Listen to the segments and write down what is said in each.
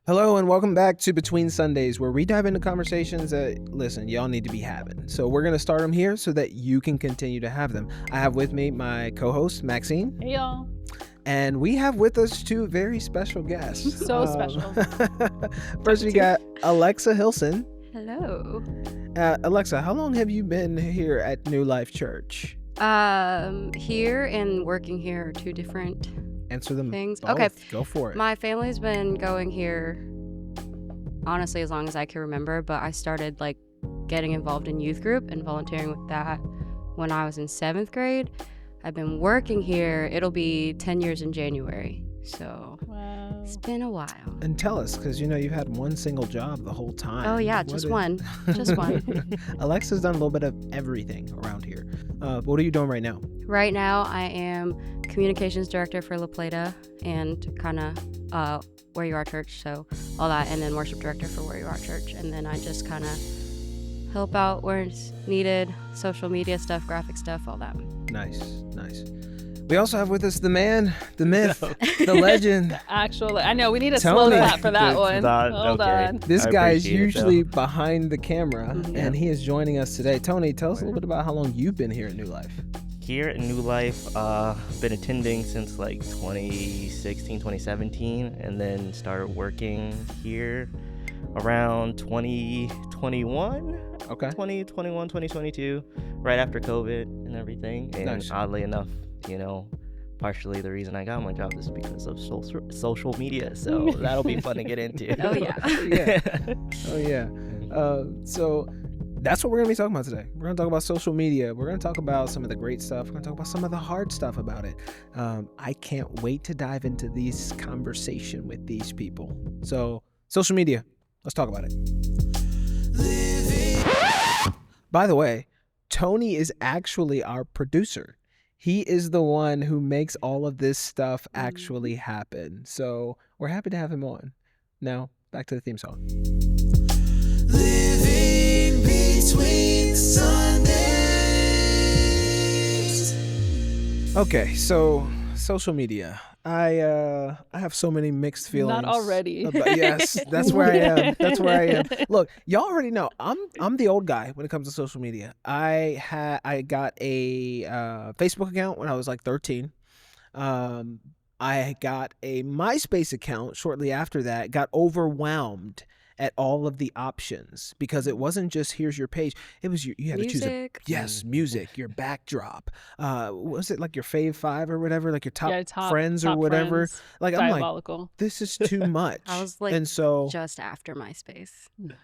Hello and welcome back to Between Sundays, where we dive into conversations that, listen, y'all need to be having. So we're going to start them here so that you can continue to have them. I have with me my co-host, Maxine. Hey, y'all. And we have with us two very special guests. So special. First, we got Alexa Hilson. Hello. Alexa, how long have you been here at New Life Church? Here and working here are two different Answer them things. both. Okay. Go for it. My family's been going here, honestly, as long as I can remember, but I started getting involved in youth group and volunteering with that when I was in 7th grade. I've been working here. It'll be 10 years in January. So Wow. it's been a while. And tell us, because you've had one single job the whole time. Oh, yeah, just one. Just one. Alexa's done a little bit of everything around here. What are you doing right now? Right now, I am communications director for La Plata and kind of Where You Are Church, so all that, and then worship director for Where You Are Church. And then I just kind of help out where it's needed, social media stuff, graphic stuff, all that. Nice. We also have with us the man, the myth, the legend. I know, we need a Tony. slow clap for that It's one. not- Hold okay. on. This I guy is appreciate it, usually behind the camera, Mhm. and he is joining us today. Tony, tell us a little bit about how long you've been here at New Life. Here at New Life, been attending since 2016, 2017, and then started working here around 2021, Okay. 2021, 2022, right after COVID and everything. And Nice. oddly enough, partially the reason I got my job is because of social media. So that'll be fun to get into. Oh, yeah. Oh, yeah. So that's what we're going to be talking about today. We're going to talk about social media. We're going to talk about some of the great stuff. We're going to talk about some of the hard stuff about it. I can't wait to dive into this conversation with these people. So, social media, let's talk about it. By the way, Tony is actually our producer. He is the one who makes all of this stuff actually happen. So we're happy to have him on. Now, back to the theme song. Living between Sundays. Okay, so social media. I have so many mixed feelings. Not already. Yes, that's where I am. Look, y'all already know I'm the old guy when it comes to social media. I got a Facebook account when I was 13. I got a MySpace account shortly after that. Got overwhelmed at all of the options because it wasn't just here's your page. It was you had to choose music, your backdrop. Was it your fave 5 or whatever, your top friends or whatever? Friends, I'm diabolical. this is too much. I was and so just after MySpace.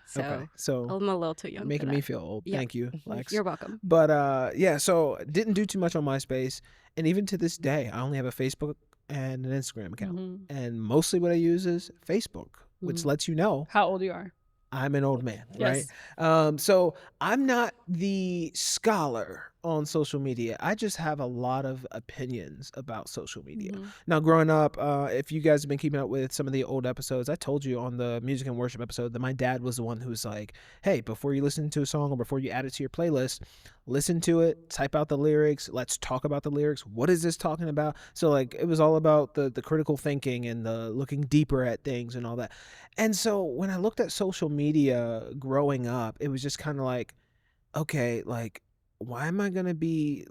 So, okay, so I'm a little too young. making for me that. feel old. Yeah. Thank you, Lex. You're welcome. But so didn't do too much on MySpace, and even to this day, I only have a Facebook and an Instagram account, and mostly what I use is Facebook, which lets you know How old you are. I'm an old man, Yes. right? So I'm not the scholar on social media. I just have a lot of opinions about social media. Now, growing up, if you guys have been keeping up with some of the old episodes, I told you on the music and worship episode that my dad was the one who was like, hey, before you listen to a song or before you add it to your playlist, listen to it, type out the lyrics, let's talk about the lyrics. What is this talking about? So it was all about the critical thinking and the looking deeper at things and all that. And so when I looked at social media growing up, it was just kind of okay, why am I going to be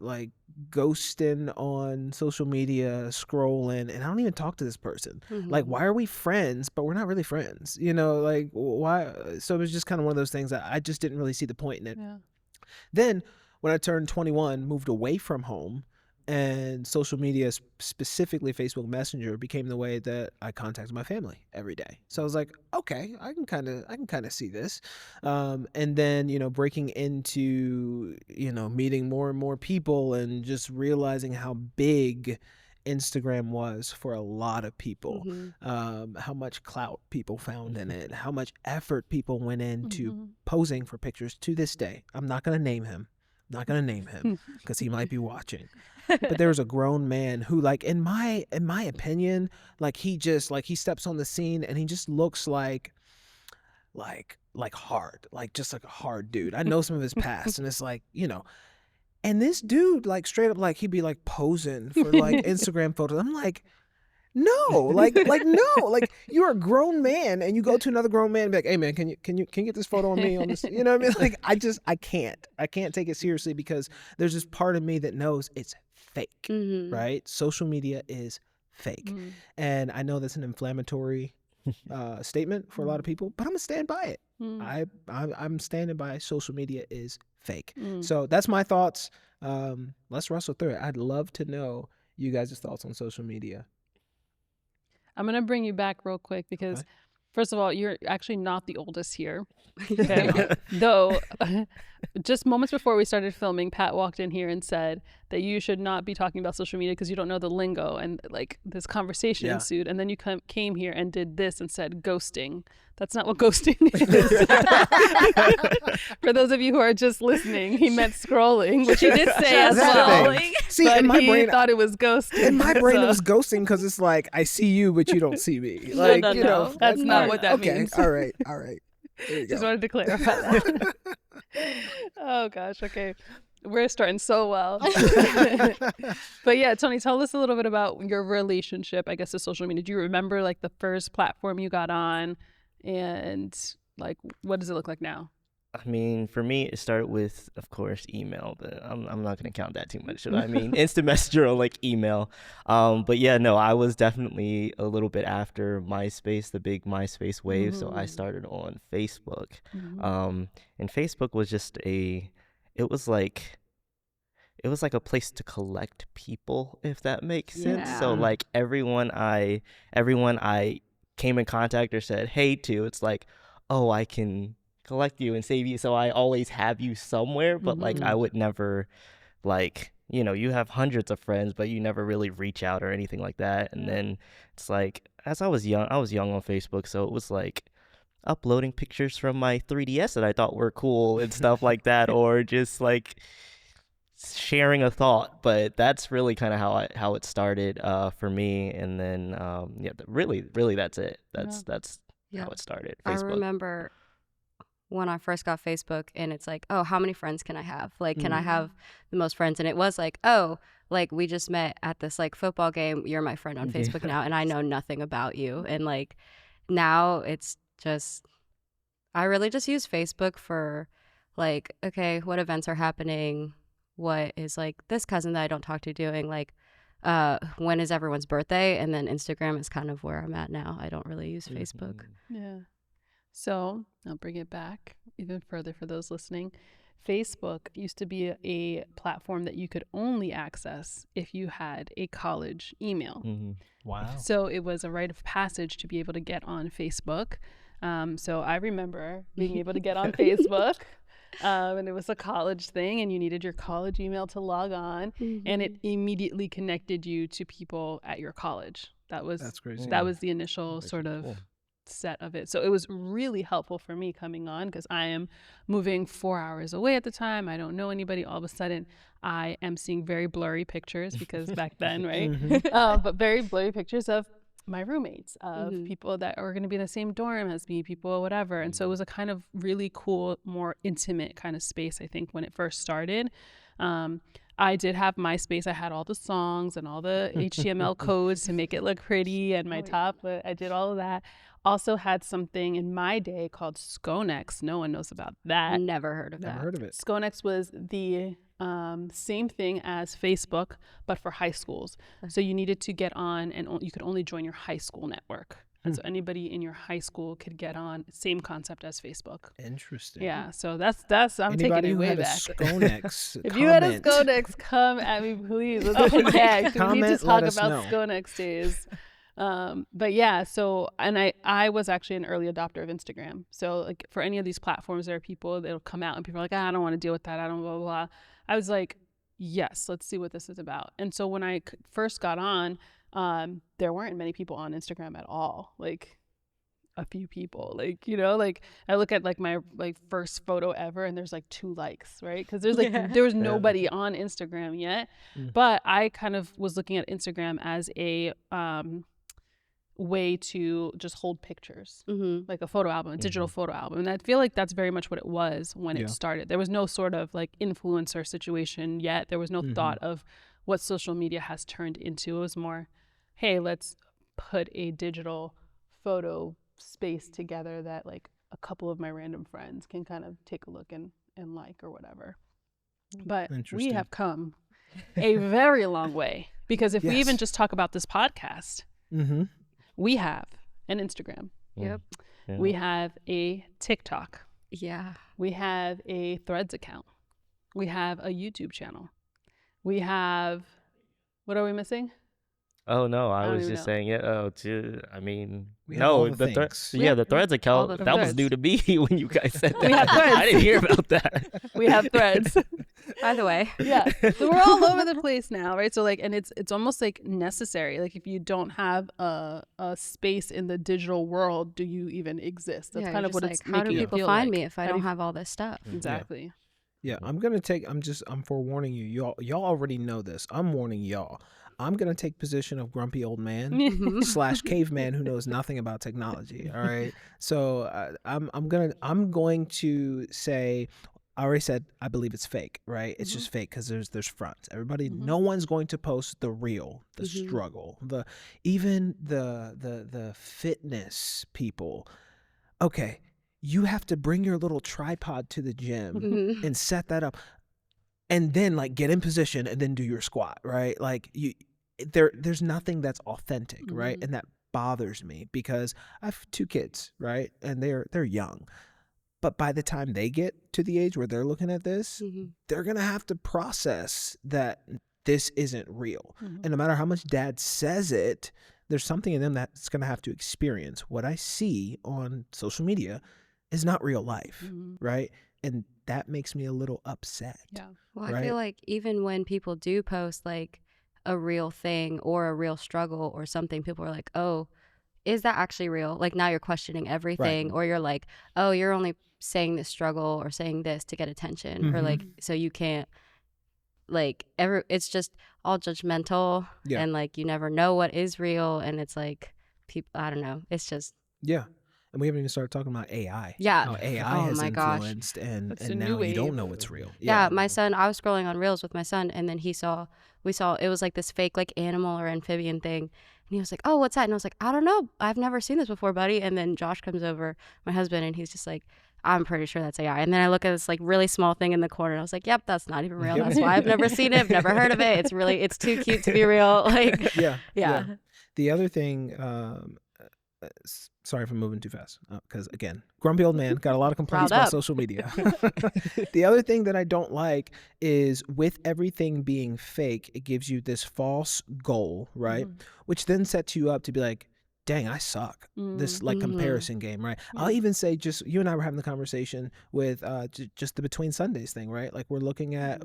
ghosting on social media, scrolling, and I don't even talk to this person? Why are we friends, but we're not really friends? Why? So it was just kind of one of those things that I just didn't really see the point in it. Yeah. Then when I turned 21, moved away from home, and social media, specifically Facebook Messenger, became the way that I contacted my family every day. So I was like, okay, I can kind of see this. And then, breaking into, meeting more and more people and just realizing how big Instagram was for a lot of people, how much clout people found in it, how much effort people went into posing for pictures. To this day, I'm not going to name him. Not gonna name him because he might be watching. But there was a grown man who, in my opinion, he just he steps on the scene and he just looks like hard, just a hard dude. I know some of his past, and it's and this dude straight up he'd be posing for Instagram photos. I'm like, No, no, like you're a grown man and you go to another grown man and be like, hey man, can you get this photo of me on this? You know what I mean? Like I can't take it seriously because there's this part of me that knows it's fake, right? Social media is fake. And I know that's an inflammatory statement for a lot of people, but I'm gonna stand by it. I'm standing by social media is fake. So that's my thoughts. Let's wrestle through it. I'd love to know you guys' thoughts on social media. I'm going to bring you back real quick because, Okay. first of all, you're actually not the oldest here. Okay? Though, just moments before we started filming, Pat walked in here and said that you should not be talking about social media because you don't know the lingo. And like this conversation ensued. And then you came here and did this and said ghosting. That's not what ghosting is. For those of you who are just listening, he meant scrolling, which he did say as well. See, but in my he brain, thought it was ghosting. in my brain, it was ghosting because it's like I see you, but you don't see me. Like, no, you know, that's not what that okay, means. all right. There you Just go. wanted to clarify that. Oh gosh, okay. We're starting so well. But yeah, Tony, tell us a little bit about your relationship, I guess, to social media. Do you remember like the first platform you got on, and like what does it look like now? I mean, for me, it started with, of course, email, but I'm not going to count that too much, should I? I mean, instant messenger or like email. But yeah, no, I was definitely a little bit after MySpace, the big MySpace wave. So I started on Facebook. And Facebook was just it was like a place to collect people, if that makes sense. So like everyone I came in contact or said hey to, it's like, oh, I can collect you and save you, so I always have you somewhere. But like I would never, like, you know, you have hundreds of friends but you never really reach out or anything like that. And then it's like, as I was young on Facebook, so it was like uploading pictures from my 3DS that I thought were cool and stuff like that, or just like sharing a thought. But that's really kind of how it started for me. And then really that's it. That's how it started. Facebook. I remember when I first got Facebook, and it's like, oh, how many friends can I have? Like, can I have the most friends? And it was like, oh, like we just met at this like football game. You're my friend on Facebook now, and I know nothing about you. And like now it's just, I really just use Facebook for like, okay, what events are happening? What is like this cousin that I don't talk to doing? Like, when is everyone's birthday? And then Instagram is kind of where I'm at now. I don't really use Facebook. Yeah. So I'll bring it back even further for those listening. Facebook used to be a platform that you could only access if you had a college email. Wow. So it was a rite of passage to be able to get on Facebook. So I remember being able to get on Facebook. And it was a college thing, and you needed your college email to log on, and it immediately connected you to people at your college. That's crazy. That was the initial sort of set of it. So it was really helpful for me coming on, because I am moving 4 hours away at the time. I don't know anybody. All of a sudden I am seeing very blurry pictures, because back then, right? But very blurry pictures of my roommates, of people that are going to be in the same dorm as me, people, whatever. And so it was a kind of really cool, more intimate kind of space, I think, when it first started. I did have MySpace. I had all the songs and all the HTML codes to make it look pretty, and my top, but I did all of that. Also had something in my day called Skonex. No one knows about that. Never heard of that. Never heard of it. Skonex was the same thing as Facebook, but for high schools. So you needed to get on, and you could only join your high school network. And so anybody in your high school could get on. Same concept as Facebook. Interesting. Yeah. So that's I'm Anybody taking who it way had back. a Skonex, If you had a comment. Skonex, come at me, please. Let's connect. We need Comment, to talk let us about know. Skonex days. But yeah, so, and I was actually an early adopter of Instagram. So like for any of these platforms, there are people that'll come out and people are like, I don't want to deal with that. I don't blah, blah, blah. I was like, yes, let's see what this is about. And so when I first got on, there weren't many people on Instagram at all. Like a few people, like, you know, like I look at like my like first photo ever and there's like 2 likes, right? Because there's like there was nobody on Instagram yet. But I kind of was looking at Instagram as a way to just hold pictures, like a photo album, a digital photo album. And I feel like that's very much what it was when it started. There was no sort of like influencer situation yet. There was no thought of what social media has turned into. It was more, hey, let's put a digital photo space together that like a couple of my random friends can kind of take a look and like or whatever. But we Interesting. have come a very long way, because if we even Yes. just talk about this podcast, Mm-hmm. we have an Instagram, Yep. Yeah. we have a TikTok, Yeah. we have a Threads account, we have a YouTube channel, we have, what are we missing? Oh no, I don't was even just know. saying it. I mean, We have all the the things. We yeah, have- the Threads account the that was threads. new to me when you guys said that. We have Threads. I didn't hear about that. We have Threads. By the way. Yeah, so we're all over the place now, right? So like, and it's almost like necessary. Like if you don't have a space in the digital world, do you even exist? That's Yeah, kind you're of what just it's like, how do making it people feel find like. me if I How do don't you- have all this stuff? Exactly. Yeah, I'm forewarning you. Y'all already know this. I'm warning y'all. I'm gonna take position of grumpy old man / caveman who knows nothing about technology. All right. So I'm going to say, I already said I believe it's fake, right? It's just fake because there's fronts. Everybody, no one's going to post the real, the struggle, even the fitness people. Okay, you have to bring your little tripod to the gym and set that up, and then like get in position and then do your squat, right? Like there's nothing that's authentic, right? And that bothers me because I have 2 kids, right? And they're young. But by the time they get to the age where they're looking at this, they're going to have to process that this isn't real. And no matter how much dad says it, there's something in them that's going to have to experience. What I see on social media is not real life, right? And that makes me a little upset. Yeah. Well, I Right. feel like even when people do post like a real thing or a real struggle or something, people are like, oh, is that actually real? Like now you're questioning everything, or you're like, oh, you're only saying this struggle or saying this to get attention, or like, so you can't, like, it's just all judgmental, Yeah. and like you never know what is real, and it's like people, I don't know, it's just Yeah. And we haven't even started talking about AI. Yeah. How AI Oh has my gosh. influenced and That's a now new you don't wave. know what's real. Yeah, my son, I was scrolling on Reels with my son, and then we saw it was like this fake like animal or amphibian thing, and he was like, oh, what's that? And I was like, I don't know, I've never seen this before, buddy. And then Josh comes over, my husband, and he's just like, I'm pretty sure that's AI. And then I look at this like really small thing in the corner, and I was like, yep, that's not even real. That's why I've never seen it, I've never heard of it. It's too cute to be real. Like, Yeah. yeah. The other thing, sorry if I'm moving too fast, because again, grumpy old man, got a lot of complaints Riled about up. social media. The other thing that I don't like is with everything being fake, it gives you this false goal, right? Which then sets you up to be like, dang, I suck. This like comparison game, right? I'll even say, just you and I were having the conversation with just the Between Sundays thing, right? Like we're looking at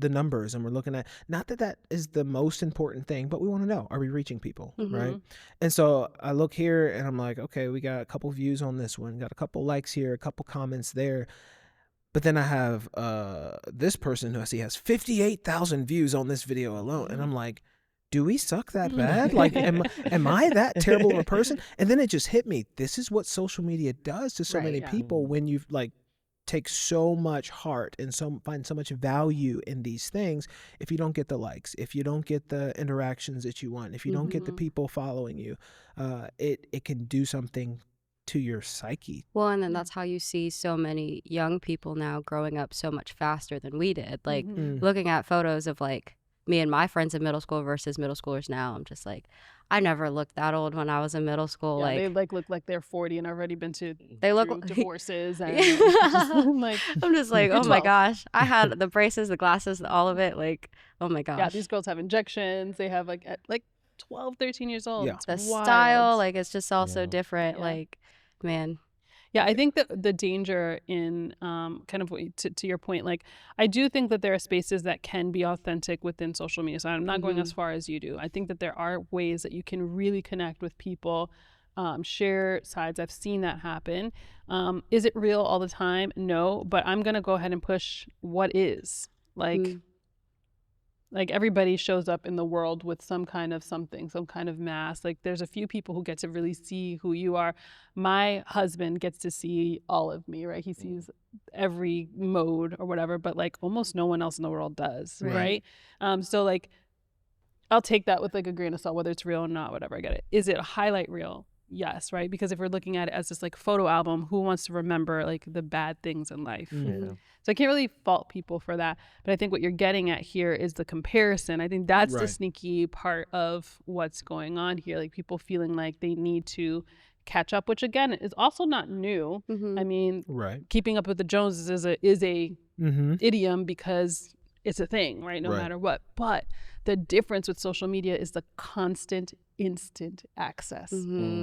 the numbers and we're looking at, not that that is the most important thing, but we want to know, are we reaching people, right? And so I look here and I'm like, okay, we got a couple views on this one, got a couple likes here, a couple comments there. But then I have this person who I see has 58,000 views on this video alone. And I'm like, do we suck that bad? Like, am I that terrible of a person? And then it just hit me. This is what social media does to so Right, many yeah. people when you like take so much heart and find so much value in these things. If you don't get the likes, if you don't get the interactions that you want, if you don't get the people following you, it can do something to your psyche. Well, and then that's how you see so many young people now growing up so much faster than we did. Like looking at photos of like me and my friends in middle school versus middle schoolers now, I'm just like, I never looked that old when I was in middle school. Yeah, Like they like look like they're 40 and already been to they look through like divorces and Yeah. like I'm just like, You're oh my 12. gosh. I had the braces, the glasses, all of it. Like, oh my gosh. yeah, these girls have injections. They have like at 12, 13 years old. Yeah. It's the wild. style, like it's just all so Yeah. different. Yeah. Like, man. Yeah, I think that the danger in kind of to your point, like I do think that there are spaces that can be authentic within social media. So I'm not going as far as you do. I think that there are ways that you can really connect with people, share sides. I've seen that happen. Is it real all the time? No, but I'm gonna go ahead and push what is. Like everybody shows up in the world with some kind of something, some kind of mask. Like there's a few people who get to really see who you are. My husband gets to see all of me, right? He sees every mode or whatever, but like almost no one else in the world does, Right. right? So like I'll take that with like a grain of salt, whether it's real or not, whatever. I get it. Is it a highlight reel? Yes, right? Because if we're looking at it as this like photo album, who wants to remember like the bad things in life? Yeah. So I can't really fault people for that. But I think what you're getting at here is the comparison. I think that's the Right. sneaky part of what's going on here. Like people feeling like they need to catch up, which again is also not new. I mean, Right. keeping up with the Joneses is a Mm-hmm. idiom because it's a thing, right? No Right. matter what. But the difference with social media is the constant, instant access,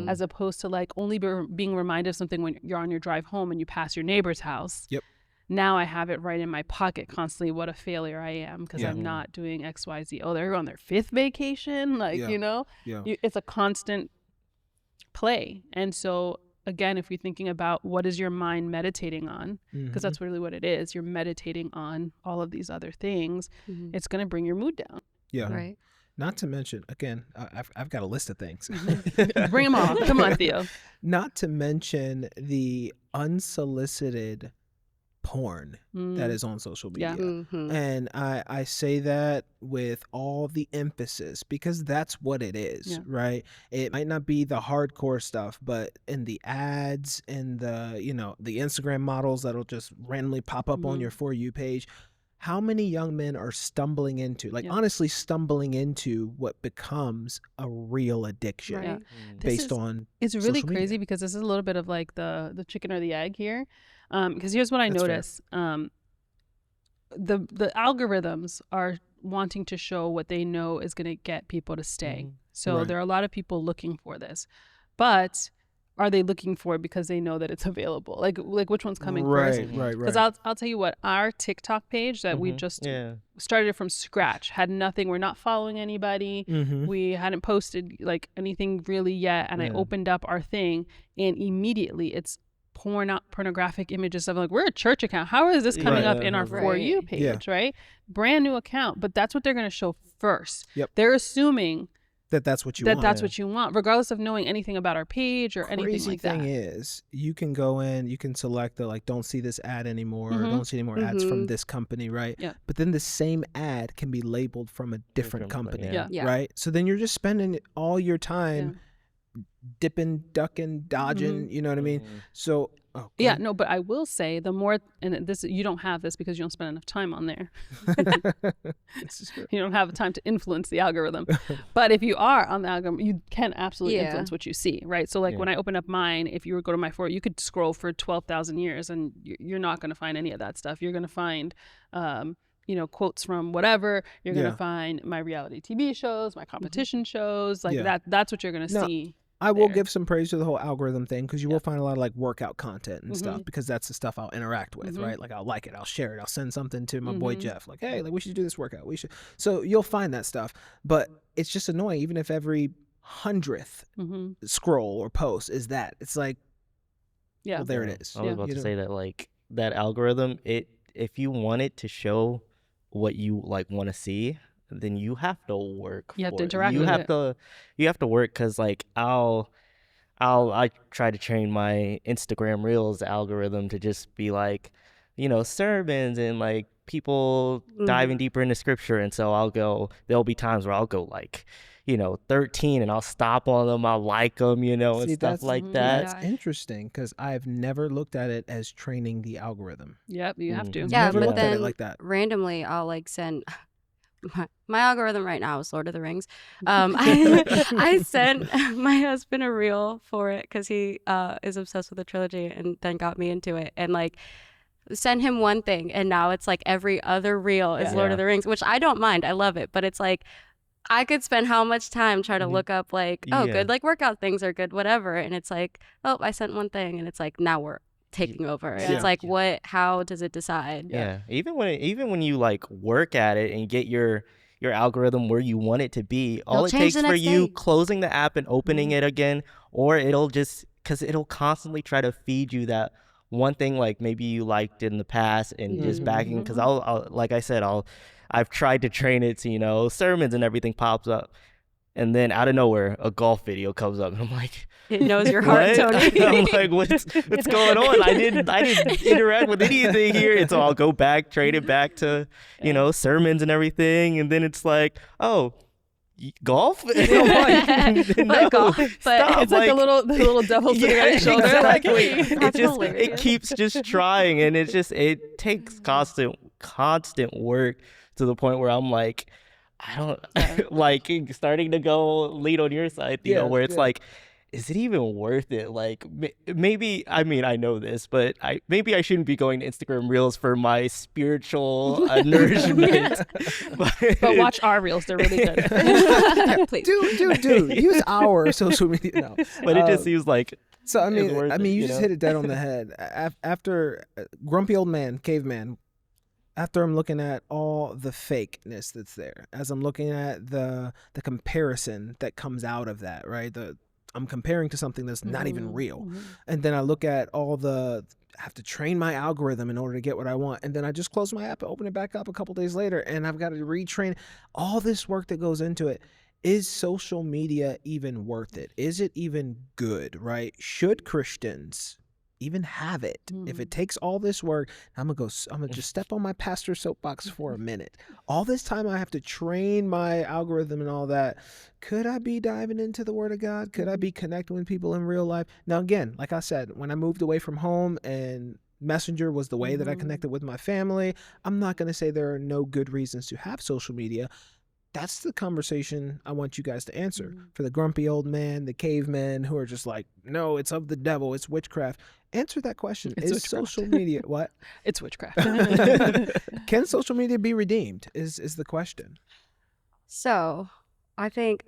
as opposed to like only being reminded of something when you're on your drive home and you pass your neighbor's house. Yep. Now I have it right in my pocket constantly. What a failure I am because Yeah. I'm not doing X, Y, Z. Oh, they're on their 5th vacation. Like, Yeah. you know, Yeah. it's a constant play. And so again, if you're thinking about what is your mind meditating on, because that's really what it is, you're meditating on all of these other things, it's going to bring your mood down. Yeah. Right. Not to mention, again, I've got a list of things. Bring them all. Come on, Theo. Not to mention the unsolicited porn that is on social media. Yeah. And I say that with all the emphasis because that's what it is, Yeah. right? It might not be the hardcore stuff, but in the ads and the, the Instagram models that'll just randomly pop up on your For You page. How many young men are stumbling into, honestly stumbling into what becomes a real addiction Yeah. based on It's really social crazy media. because this is a little bit of like the chicken or the egg here. Because here's what I That's fair. notice. The algorithms are wanting to show what they know is going to get people to stay. So Right. there are a lot of people looking for this. But are they looking for it because they know that it's available? Like which one's coming first? Right. Because I'll tell you what, our TikTok page that we just started from scratch, had nothing. We're not following anybody. Mm-hmm. We hadn't posted like anything really yet. And I opened up our thing and immediately it's pornographic images of like, we're a church account. How is this coming up in our For You page, right? Brand new account. But that's what they're going to show first. Yep. They're assuming That's what you want. that's what you want, regardless of knowing anything about our page or anything Crazy like thing that. is, you can go in, you can select the don't see this ad anymore, or don't see any more ads from this company, right? Yeah. But then the same ad can be labeled from a different company, Yeah. right? So then you're just spending all your time dipping, ducking, dodging. You know what I mean? So Yeah, no, but I will say the more, and this you don't have this because you don't spend enough time on there. This is true. You don't have time to influence the algorithm. But if you are on the algorithm, you can absolutely influence what you see, right? So like when I open up mine, if you were to go to my For You could scroll for 12,000 years and you're not going to find any of that stuff. You're going to find quotes from whatever. You're going to find my reality TV shows, my competition shows, like that's what you're going to see. I will give some praise to the whole algorithm thing because you will find a lot of like workout content and stuff because that's the stuff I'll interact with, right? Like I'll like it, I'll share it, I'll send something to my boy Jeff, like, hey, like we should do this workout. We should. So you'll find that stuff, but it's just annoying. Even if every 100th scroll or post is that, it's like, well, there it is. I was about to say that like that algorithm, if you want it to show what you like want to see, then you have to work. You have for to it. interact You with have it. you have to work because like I try to train my Instagram Reels algorithm to just be like, sermons and like people diving deeper into scripture, and so there'll be times where I'll go like, 13 and I'll stop on them, I'll like them, and See, stuff like that. That's interesting because I've never looked at it as training the algorithm. Yep, you have to. Yeah, Never but looked at it then like that. randomly I'll like send my algorithm right now is Lord of the Rings. I sent my husband a reel for it because he is obsessed with the trilogy and then got me into it, and like send him one thing and now it's like every other reel is Lord of the Rings, which I don't mind. I love it, but it's like I could spend how much time trying to look up like, good like workout things or good whatever, and it's like, oh, I sent one thing and it's like now we're taking over. And it's like, how does it decide? Yeah. Even when you like work at it and get your algorithm where you want it to be, all It'll it change takes the for next you day. closing the app and opening it again, or because it'll constantly try to feed you that one thing like maybe you liked in the past and just backing, because I'll like I said, I've tried to train it to, sermons and everything pops up. And then out of nowhere, a golf video comes up, and I'm like, It knows your heart, what? Tony. I'm like, what's going on? I didn't interact with anything here. And so I'll go back, trade it back to, sermons and everything. And then it's like, oh, golf? But golf, but stop. It's like the little devil sitting on your shoulder. Exactly. Like, hey. That's It hilarious. keeps just trying, and it takes constant work to the point where I'm like, I don't like starting to go lead on your side, you know, where it's like, is it even worth it? Like, maybe, I mean, I know this, but maybe I shouldn't be going to Instagram Reels for my spiritual nourishment. But watch our reels; they're really good. Please. Dude, use our social media. No, But it just seems like so. I it's worth mean, it, you you just know? hit it dead on the head. After grumpy old man, caveman. After I'm looking at all the fakeness that's there, as I'm looking at the comparison that comes out of that, right? I'm comparing to something that's not even real. And then I look at I have to train my algorithm in order to get what I want. And then I just close my app and open it back up a couple days later, and I've got to retrain all this work that goes into it. Is social media even worth it? Is it even good, right? Should Christians even have it? If it takes all this work, I'm gonna just step on my pastor soapbox for a minute. All this time I have to train my algorithm and all that. Could I be diving into the Word of God? Could I be connecting with people in real life? Now, again, like I said, when I moved away from home and Messenger was the way that I connected with my family, I'm not going to say there are no good reasons to have social media. That's the conversation I want you guys to answer. For the grumpy old man, the cavemen who are just like, no, it's of the devil, it's witchcraft. Answer that question. It's Is witchcraft. social media what? It's witchcraft. Can social media be redeemed? Is the question. So, I think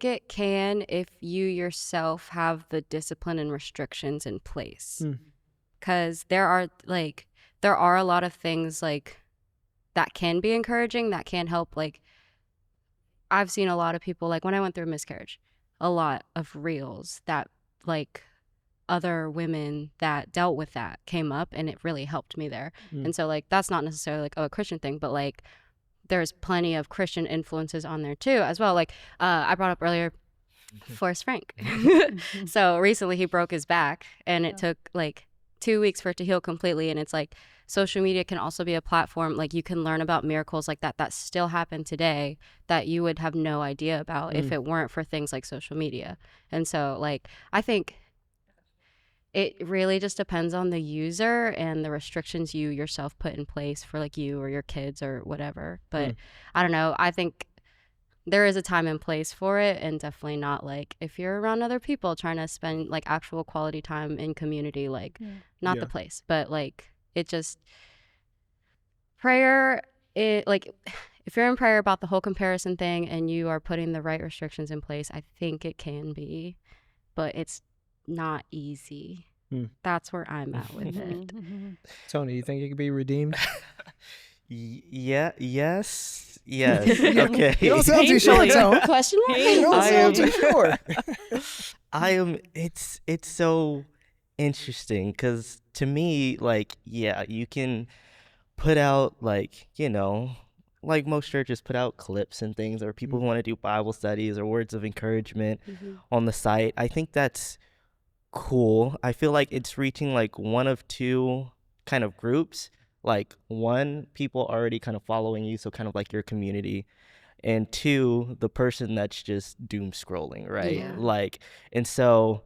it can if you yourself have the discipline and restrictions in place. Because there are a lot of things like that can be encouraging, that can help. Like, I've seen a lot of people, like when I went through a miscarriage, a lot of reels that like other women that dealt with that came up, and it really helped me there. And so like that's not necessarily like a Christian thing, but like there's plenty of Christian influences on there too as well. Like I brought up earlier Forrest Frank. So recently he broke his back, and it took like 2 weeks for it to heal completely. And it's like social media can also be a platform, like you can learn about miracles like that still happen today that you would have no idea about if it weren't for things like social media. And so like I think it really just depends on the user and the restrictions you yourself put in place for like you or your kids or whatever. But I don't know, I think there is a time and place for it, and definitely not like if you're around other people trying to spend like actual quality time in community, like not the place. But like it just prayer, it like if you're in prayer about the whole comparison thing and you are putting the right restrictions in place, I think it can be, but it's not easy. That's where I'm at with it. Tony, you think it could be redeemed? Yes. Okay. You don't sound too sure, Tony. Question mark? You don't sound too sure. It's so interesting because to me, like, yeah, you can put out like, you know, like most churches put out clips and things, or people who want to do Bible studies or words of encouragement on the site. I think that's cool. I feel like it's reaching like one of two kind of groups. Like one, people already kind of following you, so kind of like your community, and two, the person that's just doom scrolling, right? Like, and so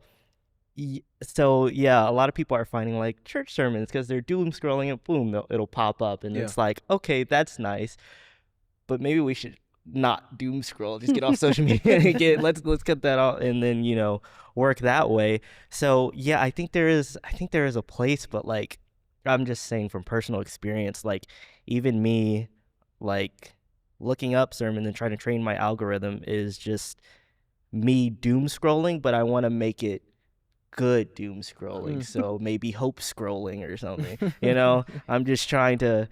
yeah, a lot of people are finding like church sermons because they're doom scrolling and boom, it'll pop up, and it's like, okay, that's nice, but maybe we should not doom scroll, just get off social media and let's cut that out, and then, you know, work that way. So yeah, I think there is a place, but like I'm just saying from personal experience, like even me, like looking up sermons and trying to train my algorithm is just me doom scrolling, but I want to make it good doom scrolling. So maybe hope scrolling or something, you know. I'm just trying to,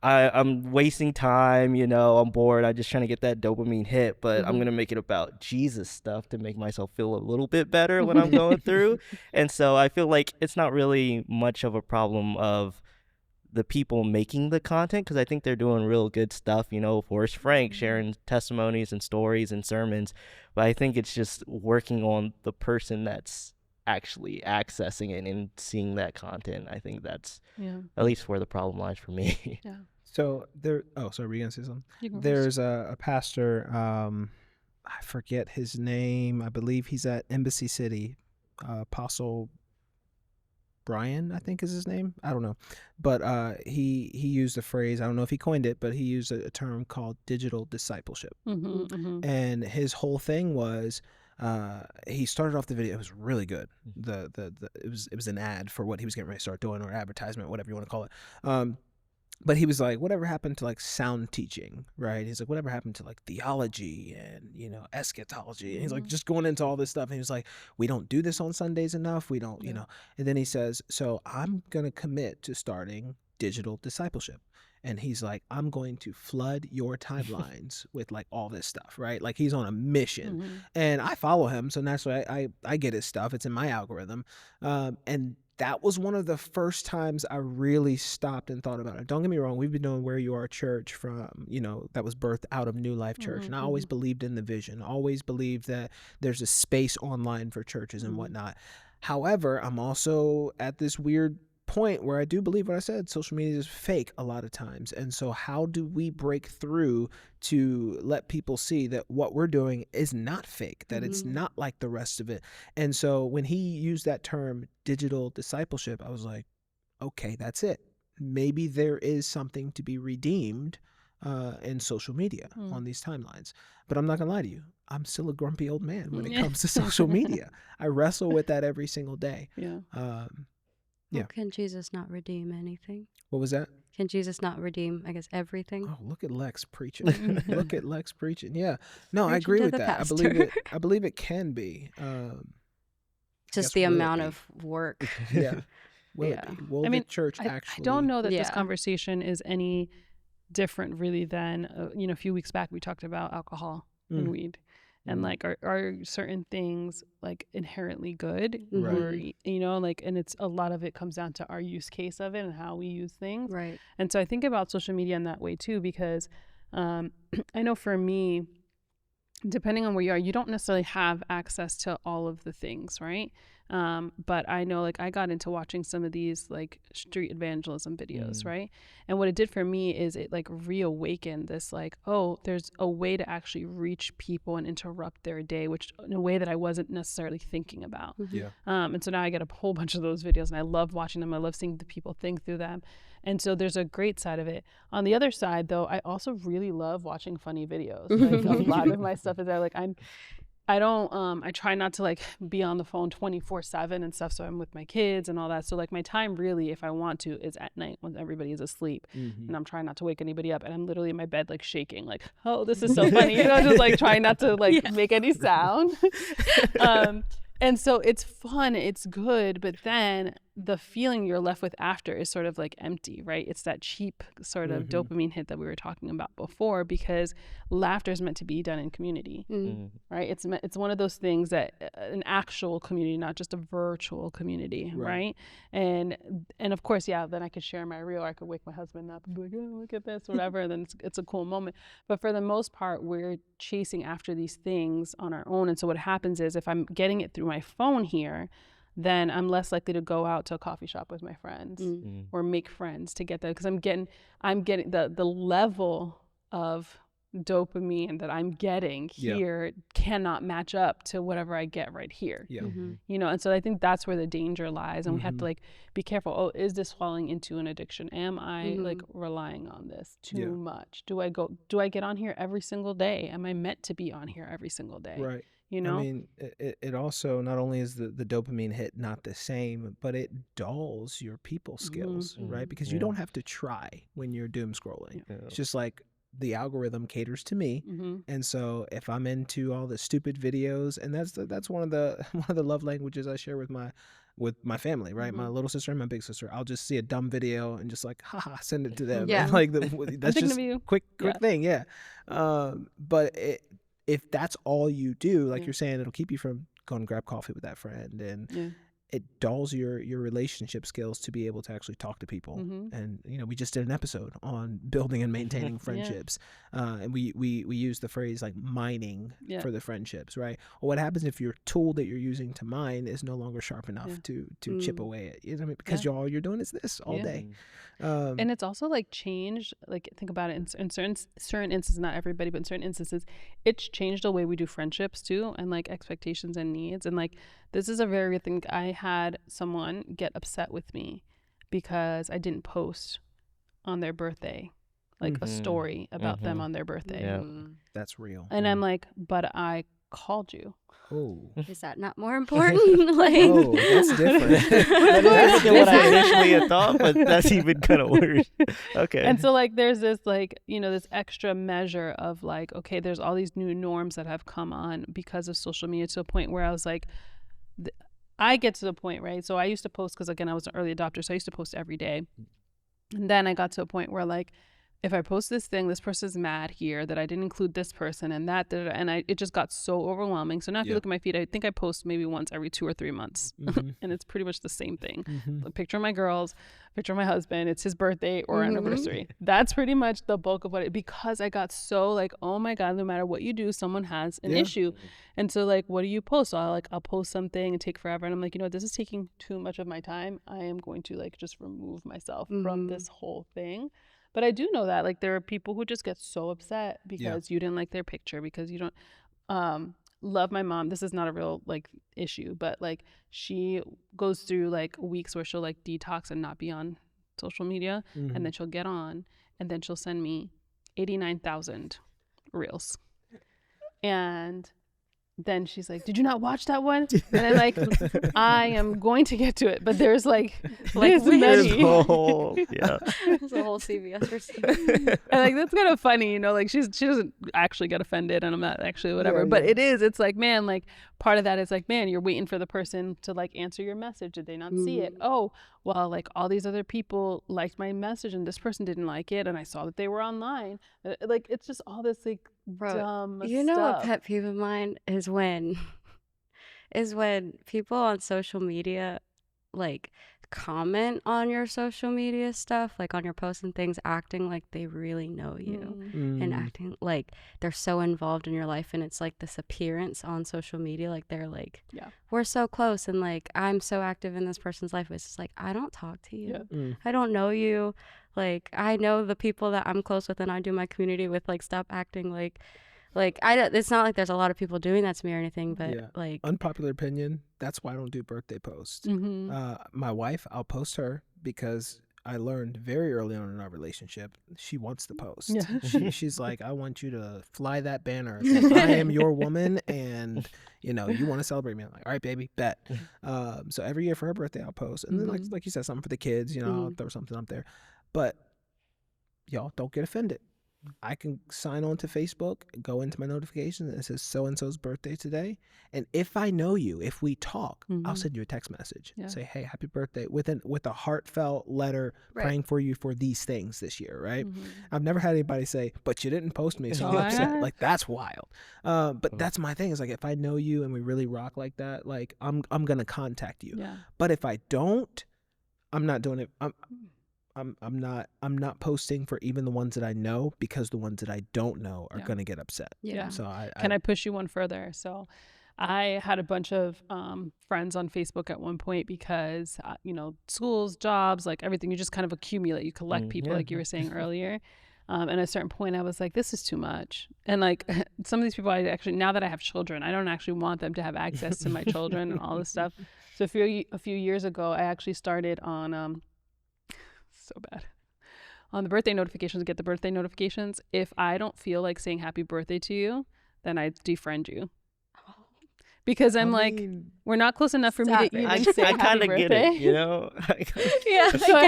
I'm wasting time, you know, I'm bored, I'm just trying to get that dopamine hit, but I'm gonna make it about Jesus stuff to make myself feel a little bit better when I'm going through. And so I feel like it's not really much of a problem of the people making the content, because I think they're doing real good stuff, you know, Forrest Frank sharing testimonies and stories and sermons, but I think it's just working on the person that's actually accessing it and seeing that content. I think that's at least where the problem lies for me. So there. Oh, sorry. Were you gonna say something? You go first. There's a pastor. I forget his name. I believe he's at Embassy City. Apostle Brian, I think is his name. I don't know, but he used a phrase. I don't know if he coined it, but he used a term called digital discipleship. And his whole thing was, he started off the video. It was really good. It was an ad for what he was getting ready to start doing, or advertisement, whatever you want to call it. But he was like, whatever happened to like sound teaching, right? He's like, whatever happened to like theology and, eschatology? And he's like, just going into all this stuff. And he was like, we don't do this on Sundays enough. We don't, And then he says, so I'm going to commit to starting digital discipleship. And he's like, I'm going to flood your timelines with like all this stuff, right? Like he's on a mission. And I follow him. So naturally I get his stuff. It's in my algorithm. And that was one of the first times I really stopped and thought about it. Don't get me wrong. We've been doing Where You Are Church from, that was birthed out of New Life Church. And I always believed in the vision. I always believed that there's a space online for churches and whatnot. However, I'm also at this weird point where I do believe what I said. Social media is fake a lot of times. And so how do we break through to let people see that what we're doing is not fake, that it's not like the rest of it? And so when he used that term digital discipleship, I was like, okay, that's it. Maybe there is something to be redeemed in social media on these timelines. But I'm not gonna lie to you, I'm still a grumpy old man when it comes to social media. I wrestle with that every single day. Yeah. Well, can Jesus not redeem anything? What was that? Can Jesus not redeem, I guess, everything? Oh, look at Lex preaching. Look at Lex preaching. Yeah. No, I agree with that. I believe it can be. Just the amount of work. Yeah. Will it be? Will the church actually? I don't know that this conversation is any different really than, a few weeks back we talked about alcohol and weed. And like, are certain things like inherently good, or and it's a lot of it comes down to our use case of it and how we use things, right? And so I think about social media in that way too, because I know for me, depending on where you are, you don't necessarily have access to all of the things, right? But I know like I got into watching some of these like street evangelism videos, right? And what it did for me is it like reawakened this like, oh, there's a way to actually reach people and interrupt their day, which in a way that I wasn't necessarily thinking about. And so now I get a whole bunch of those videos and I love watching them. I love seeing the people think through them. And so there's a great side of it. On the other side though, I also really love watching funny videos. Like a lot of my stuff is that like I try not to like be on the phone 24/7 and stuff. So I'm with my kids and all that. So like my time really, if I want to, is at night when everybody is asleep and I'm trying not to wake anybody up. And I'm literally in my bed, like shaking, like, oh, this is so funny. Just like trying not to like make any sound. And so it's fun, it's good, but then the feeling you're left with after is sort of like empty, right? It's that cheap sort of dopamine hit that we were talking about before, because laughter is meant to be done in community, right? It's one of those things that an actual community, not just a virtual community, right? And of course, then I could share my reel, or I could wake my husband up and be like, oh, look at this, whatever, and then it's a cool moment. But for the most part, we're chasing after these things on our own. And so what happens is if I'm getting it through my phone here, then I'm less likely to go out to a coffee shop with my friends or make friends to get that, because I'm getting the level of dopamine that I'm getting here cannot match up to whatever I get right here. And so I think that's where the danger lies, and we have to like be careful. Oh, is this falling into an addiction? Am I like relying on this too much? Do I get on here every single day? Am I meant to be on here every single day? Right. I mean, it also, not only is the dopamine hit not the same, but it dulls your people skills, right? Because you don't have to try when you're doom scrolling. It's just like the algorithm caters to me. And so if I'm into all the stupid videos, and that's one of the love languages I share with my family, right? My little sister and my big sister. I'll just see a dumb video and just like, haha, send it to them. And like that's just quick thing. But if that's all you do, like you're saying, it'll keep you from going to grab coffee with that friend. And it dulls your relationship skills to be able to actually talk to people. And we just did an episode on building and maintaining friendships, and we use the phrase like mining for the friendships, right? Well, what happens if your tool that you're using to mine is no longer sharp enough to chip away at, you know what I mean? Because all you're doing is this all day. And it's also like changed, like think about it in certain instances, not everybody, but in certain instances, it's changed the way we do friendships too, and like expectations and needs. And like, this is a very real thing. I had someone get upset with me because I didn't post on their birthday, like a story about them on their birthday. Yeah. That's real. And I'm like, but I called you. Oh, Is that not more important? Like, oh, that's different. That's what I initially had thought, but that's even kind of worse. Okay. And so like there's this like, this extra measure of like, okay, there's all these new norms that have come on because of social media, to a point where I was like, I get to the point, right? So I used to post, because again, I was an early adopter, so I used to post every day. And then I got to a point where like, if I post this thing, this person's mad here that I didn't include this person and that, and it just got so overwhelming. So now if you look at my feed, I think I post maybe once every 2 or 3 months, and it's pretty much the same thing. A picture of my girls, picture of my husband, it's his birthday or anniversary. That's pretty much the bulk of because I got so like, oh my God, no matter what you do, someone has an issue. And so like, what do you post? So I'll post something and take forever. And I'm like, this is taking too much of my time. I am going to like just remove myself from this whole thing. But I do know that like there are people who just get so upset because you didn't like their picture, because you don't love my mom. This is not a real like issue, but like she goes through like weeks where she'll like detox and not be on social media, and then she'll get on, and then she'll send me 89,000 reels. And then she's like, did you not watch that one? And I'm like, I am going to get to it, but there's like There's many. a whole, there's a whole CVS receipt. And like that's kind of funny, like she doesn't actually get offended, and I'm not actually whatever, but it's like, man, like part of that is like, man, you're waiting for the person to like answer your message. Did they not see it? Oh, well, like all these other people liked my message and this person didn't like it, and I saw that they were online. Like it's just all this like dumb You know stuff. what pet peeve of mine is when people on social media like comment on your social media stuff, like on your posts and things, acting like they really know you and acting like they're so involved in your life, and it's like this appearance on social media, like they're like, we're so close and like I'm so active in this person's life. It's just like, I don't talk to you. I don't know you. Like I know the people that I'm close with and I do my community with. Like stop acting like it's not like there's a lot of people doing that to me or anything, but like unpopular opinion, that's why I don't do birthday posts. My wife, I'll post her because I learned very early on in our relationship, she wants the post. She's like, I want you to fly that banner. I am your woman, and you want to celebrate me. I'm like, all right, baby, bet. So every year for her birthday, I'll post, and then like you said, something for the kids. I'll throw something up there. But y'all don't get offended. I can sign on to Facebook, go into my notifications, and it says so-and-so's birthday today. And if I know you, if we talk, I'll send you a text message. Say, hey, happy birthday, with a heartfelt letter praying for you for these things this year, right? I've never had anybody say, but you didn't post me, so I'm upset. Like, that's wild. But that's my thing. Is like, if I know you and we really rock like that, like, I'm going to contact you. But if I don't, I'm not doing it. I'm not posting for even the ones that I know, because the ones that I don't know are going to get upset. So I push you one further? So I had a bunch of friends on Facebook at one point because, schools, jobs, like everything, you just kind of accumulate, you collect people, like you were saying earlier. And at a certain point I was like, this is too much. And like some of these people, now that I have children, I don't actually want them to have access to my children and all this stuff. So a few years ago, I actually started on, so bad, on the birthday notifications, get the birthday notifications. If I don't feel like saying happy birthday to you, then I defriend you. Because I mean, we're not close enough for me to even say happy birthday. Get it, Yeah, I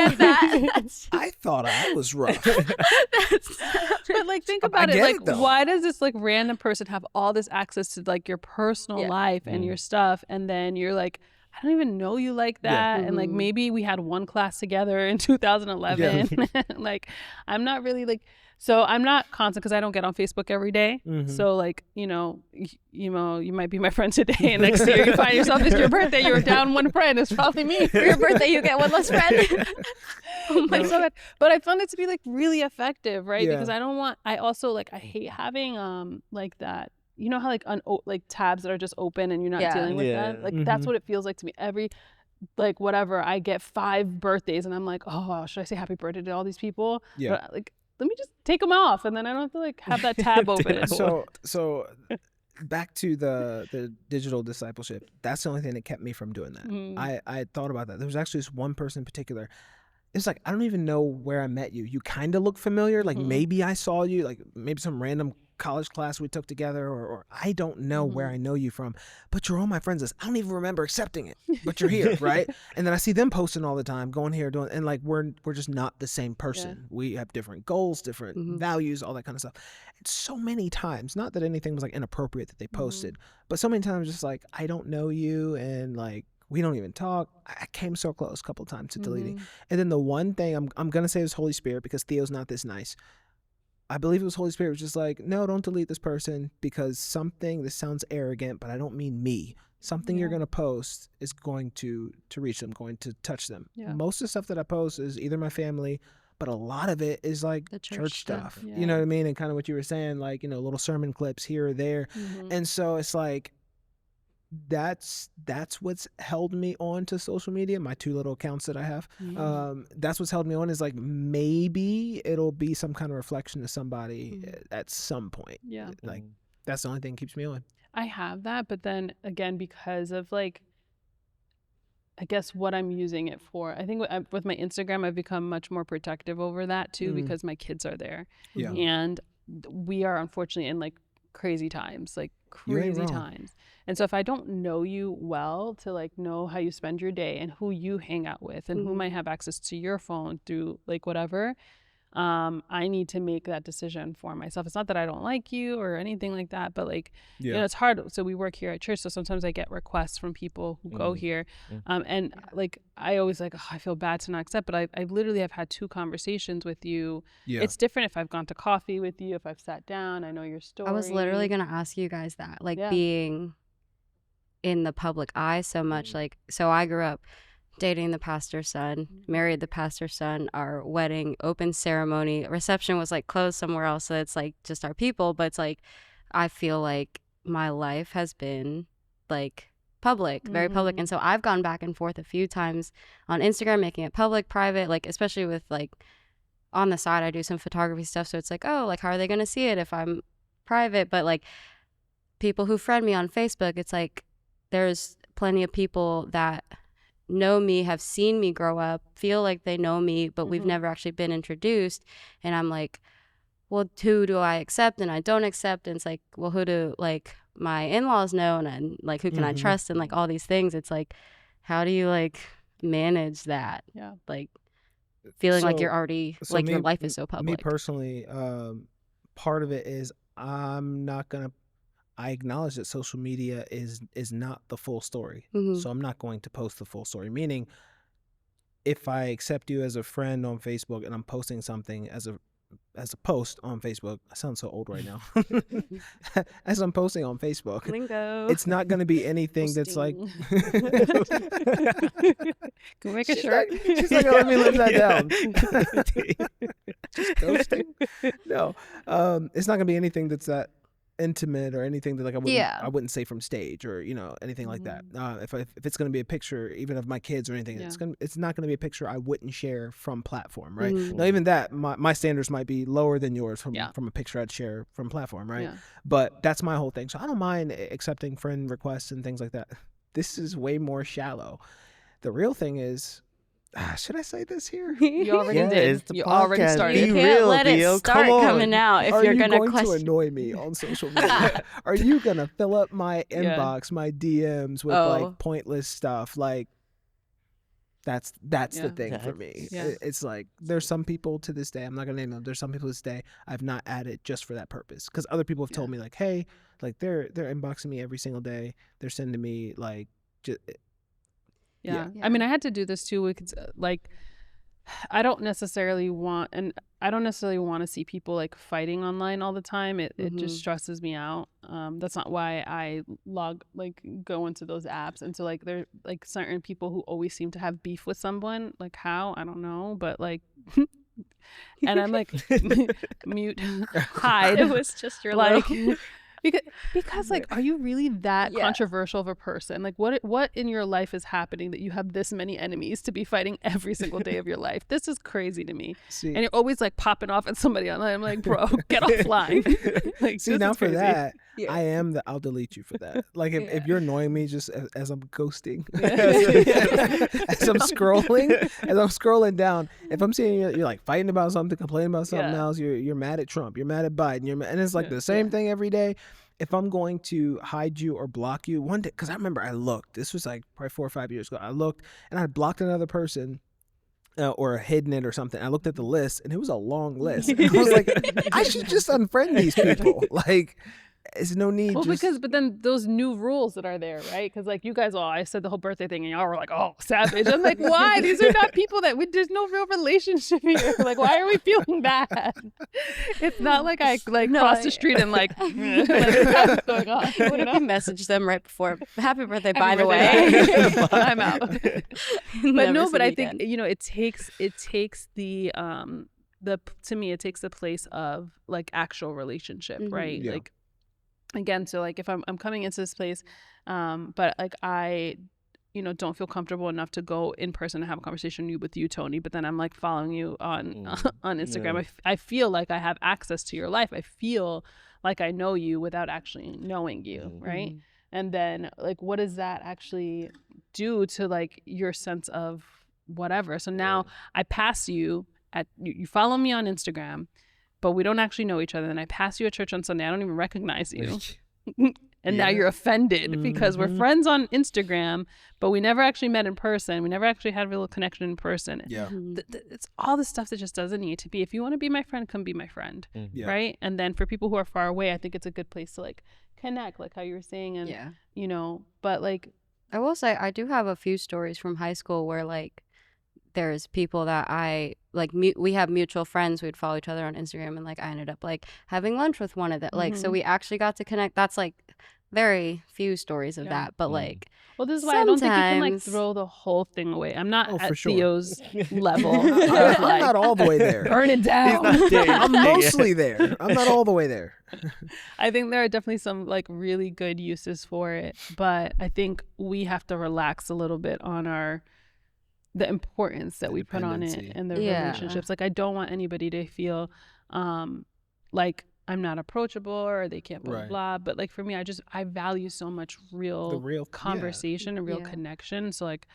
get that. I thought I was rough. But like, think about it. Like, why does this like random person have all this access to like your personal life and your stuff, and then you're like I don't even know you like that. And like, maybe we had one class together in 2011. Like, I'm not really like, so I'm not constant because I don't get on Facebook every day. So like, you know, you might be my friend today, and next year you find yourself, it's your birthday, you're down one friend. It's probably me. For your birthday, you get one less friend. Oh my God. But I found it to be like really effective, right? Because I don't want, I also like, I hate having like that. You know how like like tabs that are just open and you're not dealing with that? Like that's what it feels like to me. Every like whatever, I get 5 birthdays and I'm like, oh, should I say happy birthday to all these people? But, like, let me just take them off, and then I don't have to like have that tab open. So back to the digital discipleship. That's the only thing that kept me from doing that. I thought about that. There was actually this one person in particular. It's like, I don't even know where I met you. You kind of look familiar. Like maybe I saw you, like maybe some random college class we took together, or I don't know where I know you from, but you're on my friends list. I don't even remember accepting it, but you're here, right? And then I see them posting all the time, going here, doing, and like we're just not the same person. We have different goals, different values, all that kind of stuff. And so many times, not that anything was like inappropriate that they posted, but so many times just like, I don't know you, and like, we don't even talk. I came so close a couple of times to deleting. And then the one thing I'm going to say is Holy Spirit, because Theo's not this nice. I believe it was Holy Spirit was just like, no, don't delete this person, because something, this sounds arrogant, but I don't mean me. Something you're going to post is going to reach them, going to touch them. Most of the stuff that I post is either my family, but a lot of it is like the church stuff. You know what I mean? And kind of what you were saying, like, you know, little sermon clips here or there. And so it's like, that's what's held me on to social media, my 2 little accounts that I have. That's what's held me on, is like, maybe it'll be some kind of reflection to somebody at some point. Like, that's the only thing that keeps me on. I have that, but then again, because of like, I guess what I'm using it for, I think with my Instagram, I've become much more protective over that too, because my kids are there. And we are unfortunately in like crazy times, like crazy times. And so if I don't know you well, to like know how you spend your day and who you hang out with and who might have access to your phone through like whatever, I need to make that decision for myself. It's not that I don't like you or anything like that, but like, you know, it's hard. So we work here at church, so sometimes I get requests from people who go here, and like, I always like, oh, I feel bad to not accept, but I literally have had 2 conversations with you. It's different if I've gone to coffee with you, if I've sat down, I know your story. I was literally gonna ask you guys that, like, being in the public eye so much. Like, so I grew up dating the pastor's son, married the pastor's son. Our wedding open ceremony reception was like closed somewhere else, so it's like just our people, but it's like, I feel like my life has been like public, very public. And so I've gone back and forth a few times on Instagram, making it public, private, like especially with like on the side I do some photography stuff, so it's like, oh, like, how are they gonna see it if I'm private? But like, people who friend me on Facebook, it's like, there's plenty of people that know me, have seen me grow up, feel like they know me, but we've never actually been introduced. And I'm like, well, who do I accept and I don't accept? And it's like, well, who do like my in-laws know, and like, who can I trust, and like all these things. It's like, how do you like manage that? Like, feeling like you're already like, your life is so public. Me personally, part of it is I acknowledge that social media is not the full story. So I'm not going to post the full story. Meaning, if I accept you as a friend on Facebook and I'm posting something as a post on Facebook, I sound so old right now. As I'm posting on Facebook, Lingo. It's not going to be anything that's like. Can we make a shirt? She's not going to let me live that down. Just ghosting. No, it's not going to be anything that's that intimate or anything that like I wouldn't say from stage, or you know, anything like that. If it's going to be a picture even of my kids or anything, it's not going to be a picture I wouldn't share from platform, right? Now even that, my standards might be lower than yours from a picture I'd share from platform, right? But that's my whole thing. So I don't mind accepting friend requests and things like that. This is way more shallow. The real thing is, should I say this here? You already did. You already started. You can't let it start coming out if you're going to question. Are you going to annoy me on social media? Are you going to fill up my inbox, my DMs with like pointless stuff? Like, that's the thing for me. It's like, there's some people to this day, I'm not going to name them, there's some people to this day I've not added just for that purpose. Because other people have told me like, hey, like they're inboxing me every single day. They're sending me like, Yeah. Yeah. I mean, I had to do this too because like I don't necessarily want to see people like fighting online all the time. It just stresses me out. That's not why I go into those apps. And so like there like certain people who always seem to have beef with someone. Like how? I don't know, but like and I'm like mute, hide. It was just your Like little... because like, are you really that controversial of a person? Like what in your life is happening that you have this many enemies to be fighting every single day of your life? This is crazy to me. See, and you're always like popping off at somebody online. I'm like, bro, get offline. Like, see this now is for crazy. that, Yeah. I'll delete you for that. Like if you're annoying me just as I'm ghosting, as I'm scrolling down, if I'm seeing you're like fighting about something, complaining about something else, you're mad at Trump, you're mad at Biden, and it's like the same thing every day. If I'm going to hide you or block you one day, because I remember I looked, this was like probably 4 or 5 years ago, I looked and I blocked another person or hidden it or something. I looked at the list and it was a long list. And I was like, I should just unfriend these people. Like, there's no need. Well, but then those new rules that are there, right? Because like you guys I said the whole birthday thing and y'all were like, oh, savage. I'm like, why? These are not people there's no real relationship here. Like, why are we feeling bad? It's not like I cross the street and like, what's going on? What if you message them right before happy birthday, by the birthday, way? I'm out. But I think it takes the to me it takes the place of like actual relationship, right? Yeah. Like again, so like if I'm coming into this place, but like I don't feel comfortable enough to go in person and have a conversation with you, Tony, but then I'm like following you on on Instagram. Yeah. I feel like I have access to your life. I feel like I know you without actually knowing you, right? And then like what does that actually do to like your sense of whatever? So now I pass you you follow me on Instagram, but we don't actually know each other. And I pass you at church on Sunday. I don't even recognize you. And now you're offended because we're friends on Instagram, but we never actually met in person. We never actually had a real connection in person. Yeah. It's all the stuff that just doesn't need to be. If you want to be my friend, come be my friend. Right? And then for people who are far away, I think it's a good place to like connect, like how you were saying. And, but like. I will say I do have a few stories from high school where like there's people that I like we have mutual friends. We'd follow each other on Instagram and like I ended up like having lunch with one of them. Like so we actually got to connect. That's like very few stories of that, but like well, this is why I don't think you can like throw the whole thing away. I'm not at Theo's level. I'm not all the way there. Burn it down. I'm mostly there. I'm not all the way there. I think there are definitely some like really good uses for it, but I think we have to relax a little bit on the importance that we put on it and the relationships. Like I don't want anybody to feel like I'm not approachable or they can't blah, blah. But like for me, I value so much real conversation and real connection. So like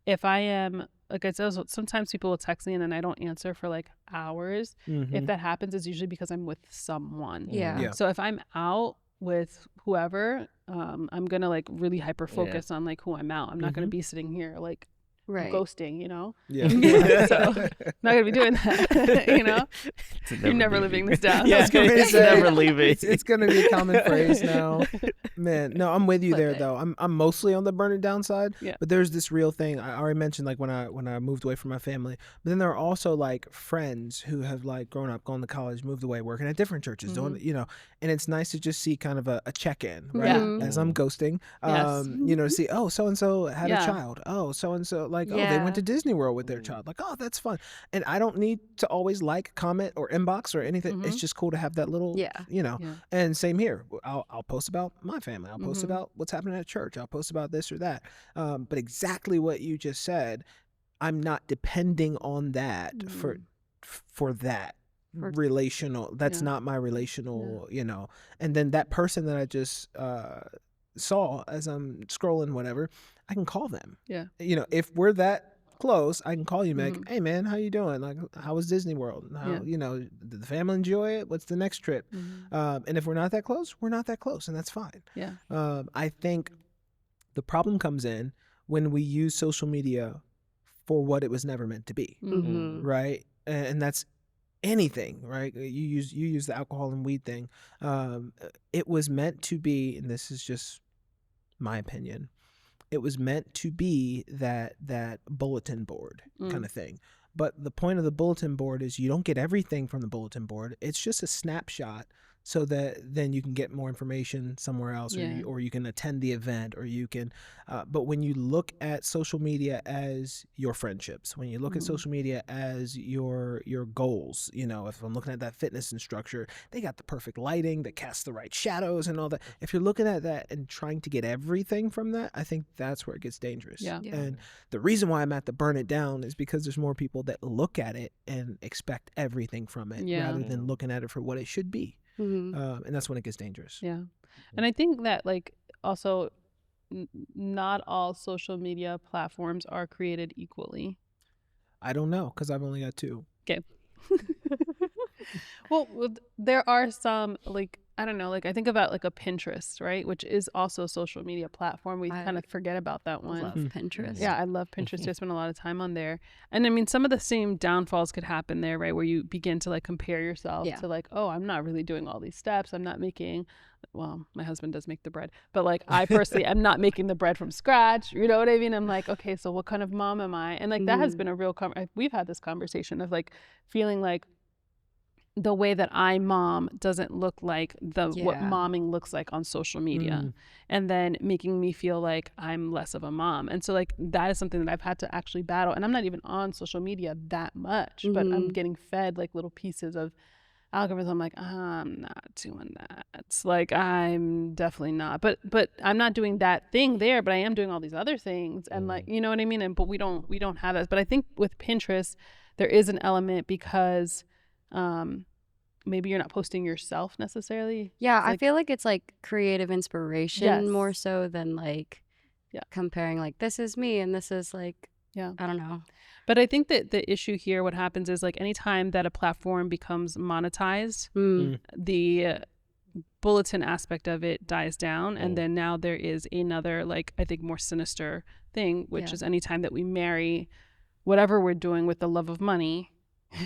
if I am, like I said, sometimes people will text me and then I don't answer for like hours. If that happens, it's usually because I'm with someone. Yeah. So if I'm out with whoever, I'm going to like really hyper focus on like who I'm out. I'm not going to be sitting here like ghosting, so not gonna be doing that. You're never living this down. It's never leaving. It's gonna be a common phrase now. Man, no, I'm with you there though. I'm mostly on the burn it down side, but there's this real thing I already mentioned, like when I moved away from my family, but then there are also like friends who have like grown up, gone to college, moved away, working at different churches, doing and it's nice to just see kind of a check-in, right? As I'm ghosting, to see, oh, so and so had a child, oh, so and so like, oh, they went to Disney World with their child. Like, oh, that's fun. And I don't need to always like, comment, or inbox or anything. It's just cool to have that little, And same here. I'll post about my family. I'll post about what's happening at church. I'll post about this or that. But exactly what you just said, I'm not depending on that for that relational. That's not my relational, And then that person that I just saw as I'm scrolling, whatever, I can call them. If we're that close, I can call you, Meg. Hey man, how you doing? Like, how was Disney World? How did the family enjoy it? What's the next trip? And if we're not that close, we're not that close, and that's fine. I think the problem comes in when we use social media for what it was never meant to be, right? And that's anything, right? You use the alcohol and weed thing. It was meant to be, and this is just my opinion, It was meant to be that bulletin board kind of thing. But the point of the bulletin board is you don't get everything from the bulletin board. It's just a snapshot so that then you can get more information somewhere else, or you can attend the event, or you can. But when you look at social media as your friendships, when you look at social media as your goals, if I'm looking at that fitness instructor, they got the perfect lighting that casts the right shadows and all that. If you're looking at that and trying to get everything from that, I think that's where it gets dangerous. Yeah. And the reason why I'm at the burn it down is because there's more people that look at it and expect everything from it rather than looking at it for what it should be. And that's when it gets dangerous. Yeah. And I think that also not all social media platforms are created equally. I don't know, because I've only got 2. Okay. Well, there are some I don't know, I think about a Pinterest, right? Which is also a social media platform. We kind of forget about that one. I love Pinterest. Yeah, I love Pinterest. I spend a lot of time on there. And I mean, some of the same downfalls could happen there, right? Where you begin to compare yourself to oh, I'm not really doing all these steps. I'm not making, well, my husband does make the bread, but I personally am not making the bread from scratch. You know what I mean? I'm okay, so what kind of mom am I? And that has been a real, we've had this conversation of feeling the way that I mom doesn't look like what momming looks like on social media, and then making me feel like I'm less of a mom. And so that is something that I've had to actually battle. And I'm not even on social media that much, but I'm getting fed little pieces of algorithm. I'm not doing that. It's I'm definitely not. But I'm not doing that thing there, but I am doing all these other things. And you know what I mean? And but we don't have that. But I think with Pinterest, there is an element because maybe you're not posting yourself necessarily. Yeah, I feel like it's creative inspiration more so than comparing this is me and this is I don't know. But I think that the issue here, what happens is anytime that a platform becomes monetized, the bulletin aspect of it dies down, and then now there is another I think more sinister thing, which is anytime that we marry whatever we're doing with the love of money,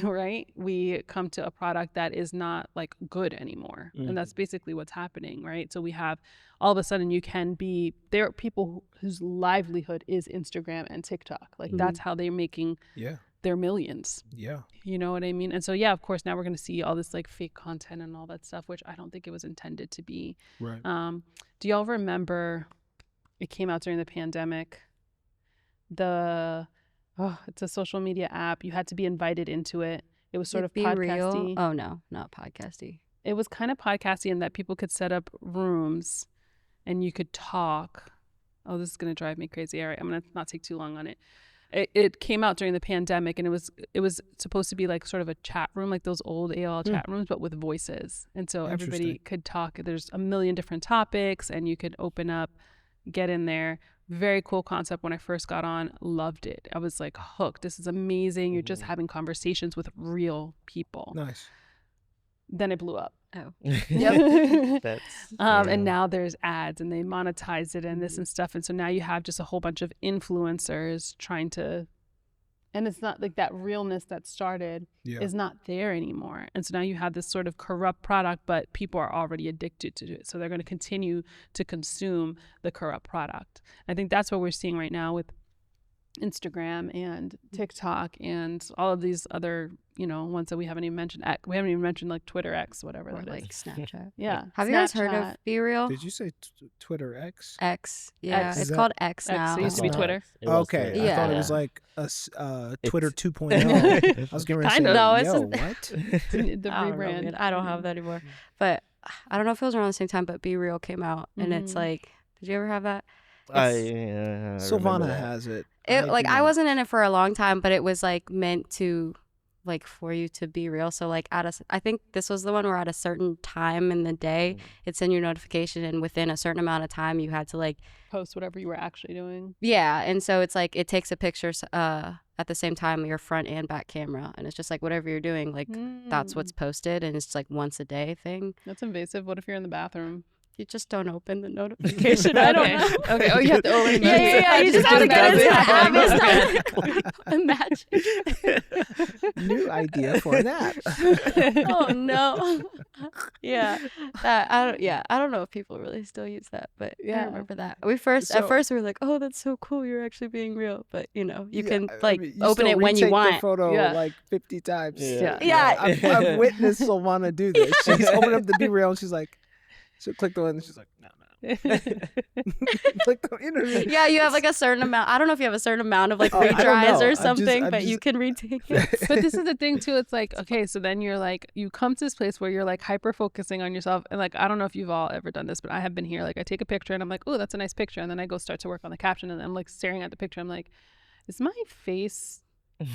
right, we come to a product that is not good anymore. And that's basically what's happening, right? So we have all of a sudden there are people whose livelihood is Instagram and TikTok. That's how they're making their millions. You know what I mean? And so of course now we're going to see all this fake content and all that stuff, which I don't think it was intended to be. Right. Do y'all remember it came out during the pandemic, it's a social media app. You had to be invited into it. It was sort of Be podcasty. Real? Oh no, not podcasty. It was kind of podcasty in that people could set up rooms and you could talk. Oh, this is going to drive me crazy. All right, I'm going to not take too long on it. It came out during the pandemic, and it was supposed to be sort of a chat room, those old AOL chat rooms, but with voices. And so everybody could talk. There's a million different topics, and you could open up, get in there. Very cool concept. When I first got on, loved it. I was hooked. This is amazing. You're just having conversations with real people. Nice. Then it blew up. Oh. Yep. And now there's ads, and they monetize it and this and stuff. And so now you have just a whole bunch of influencers trying to, and it's not that realness that started is not there anymore. And so now you have this sort of corrupt product, but people are already addicted to it. So they're going to continue to consume the corrupt product. I think that's what we're seeing right now with Instagram and TikTok and all of these other, ones that we haven't even mentioned. We haven't even mentioned Twitter X, whatever Or that is. Snapchat. Yeah. Have you guys heard of Be Real? Did you say Twitter X? X. Yeah, X. it's called X now. It used to be Twitter. Okay, Twitter. I thought it was Twitter 2.0. I was getting ready to say, No, it's The I don't know, rebrand. man. I don't have that anymore. But I don't know if it was around the same time, but Be Real came out, and it's did you ever have that? Silvana has it. I wasn't in it for a long time, but it was meant to for you to be real. So I think this was the one where at a certain time in the day it sent you a notification, and within a certain amount of time you had to Post whatever you were actually doing. Yeah, and so it's it takes a picture at the same time, your front and back camera, and it's just whatever you're doing, that's what's posted, and it's once a day thing. That's invasive. What if you're in the bathroom? You just don't open the notification. I don't Okay. know. Okay. Oh, you have to open it. Yeah. You just have to get into the app. Imagine. New idea for an app. Oh no. Yeah. I don't know if people really still use that, but I Yeah. remember that. At So- first we were like, oh, that's so cool. You're actually being real. But you Yeah, can I like mean, you open still it when you retake want. the photo Yeah. like 50 times. Yeah. Yeah. I've witnessed Silvana do this. She's opened up the Be Real and she's like, she'll click the one and she's like, no. Click the internet. Yeah, you have like a certain amount. I don't know if you have a certain amount of like I don't retries know. or something, I'm but you just- can retake it. But this is the thing too. It's like, okay, so then you're like, you come to this place where you're like hyper focusing on yourself, and like, I don't know if you've all ever done this, but I have been here. Like, I take a picture and I'm like, oh, that's a nice picture, and then I go start to work on the caption, and I'm like staring at the picture. I'm like, is my face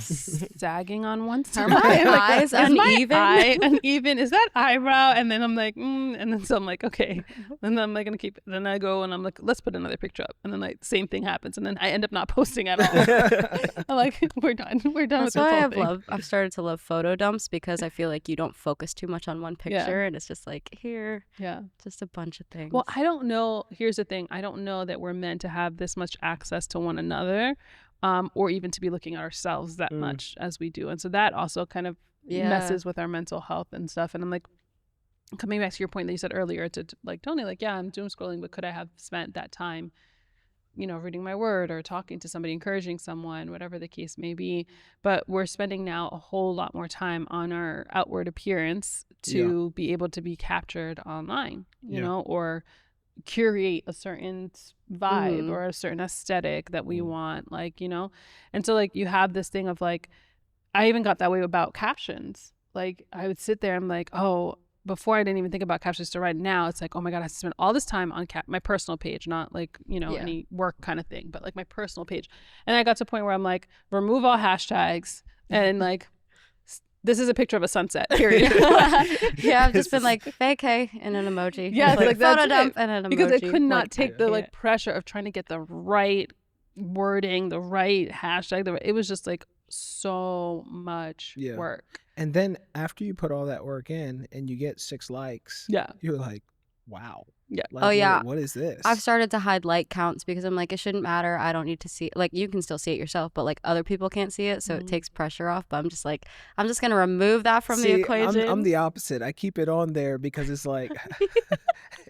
sagging on one side? Are my eyes is my uneven? eye uneven? Is that eyebrow? And then I'm like, and then so I'm like, okay, and then I'm like gonna keep. Then I go and I'm like, let's put another picture up, and then like same thing happens, and then I end up not posting at all. I'm like, we're done. We're done That's with this why whole thing. I've started to love photo dumps because I feel like you don't focus too much on one picture and it's just like here, Yeah. just a bunch of things. Well, I don't know. Here's the thing. I don't know that we're meant to have this much access to one another, or even to be looking at ourselves that much as we do. And so that also kind of messes with our mental health and stuff. And I'm like, coming back to your point that you said earlier to like Tony, like, yeah, I'm doom scrolling, but could I have spent that time, reading my word or talking to somebody, encouraging someone, whatever the case may be. But we're spending now a whole lot more time on our outward appearance to be able to be captured online, you know, or curate a certain vibe or a certain aesthetic that we want, like, and so like you have this thing of like, I even got that way about captions. Like I would sit there, I'm like, oh, before I didn't even think about captions to write. Now it's like, oh my God, I spent all this time on my personal page, not like, any work kind of thing, but like my personal page. And I got to a point where I'm like, remove all hashtags and like, this is a picture of a sunset, period. Yeah, I've just been like vacay and an emoji. Yeah, like that's photo dump it. and an emoji. Because I could not Like, take I the like can't. pressure of trying to get the right wording, the right hashtag. It was just like so much work. And then after you put all that work in and you get 6 likes, Yeah. you're like, wow. Yeah. Like, Oh, yeah. What is this? I've started to hide like counts because I'm like, it shouldn't matter. I don't need to see, like, you can still see it yourself, but like other people can't see it. So it takes pressure off. But I'm just like, I'm just going to remove that from the equation. I'm the opposite. I keep it on there because it's like,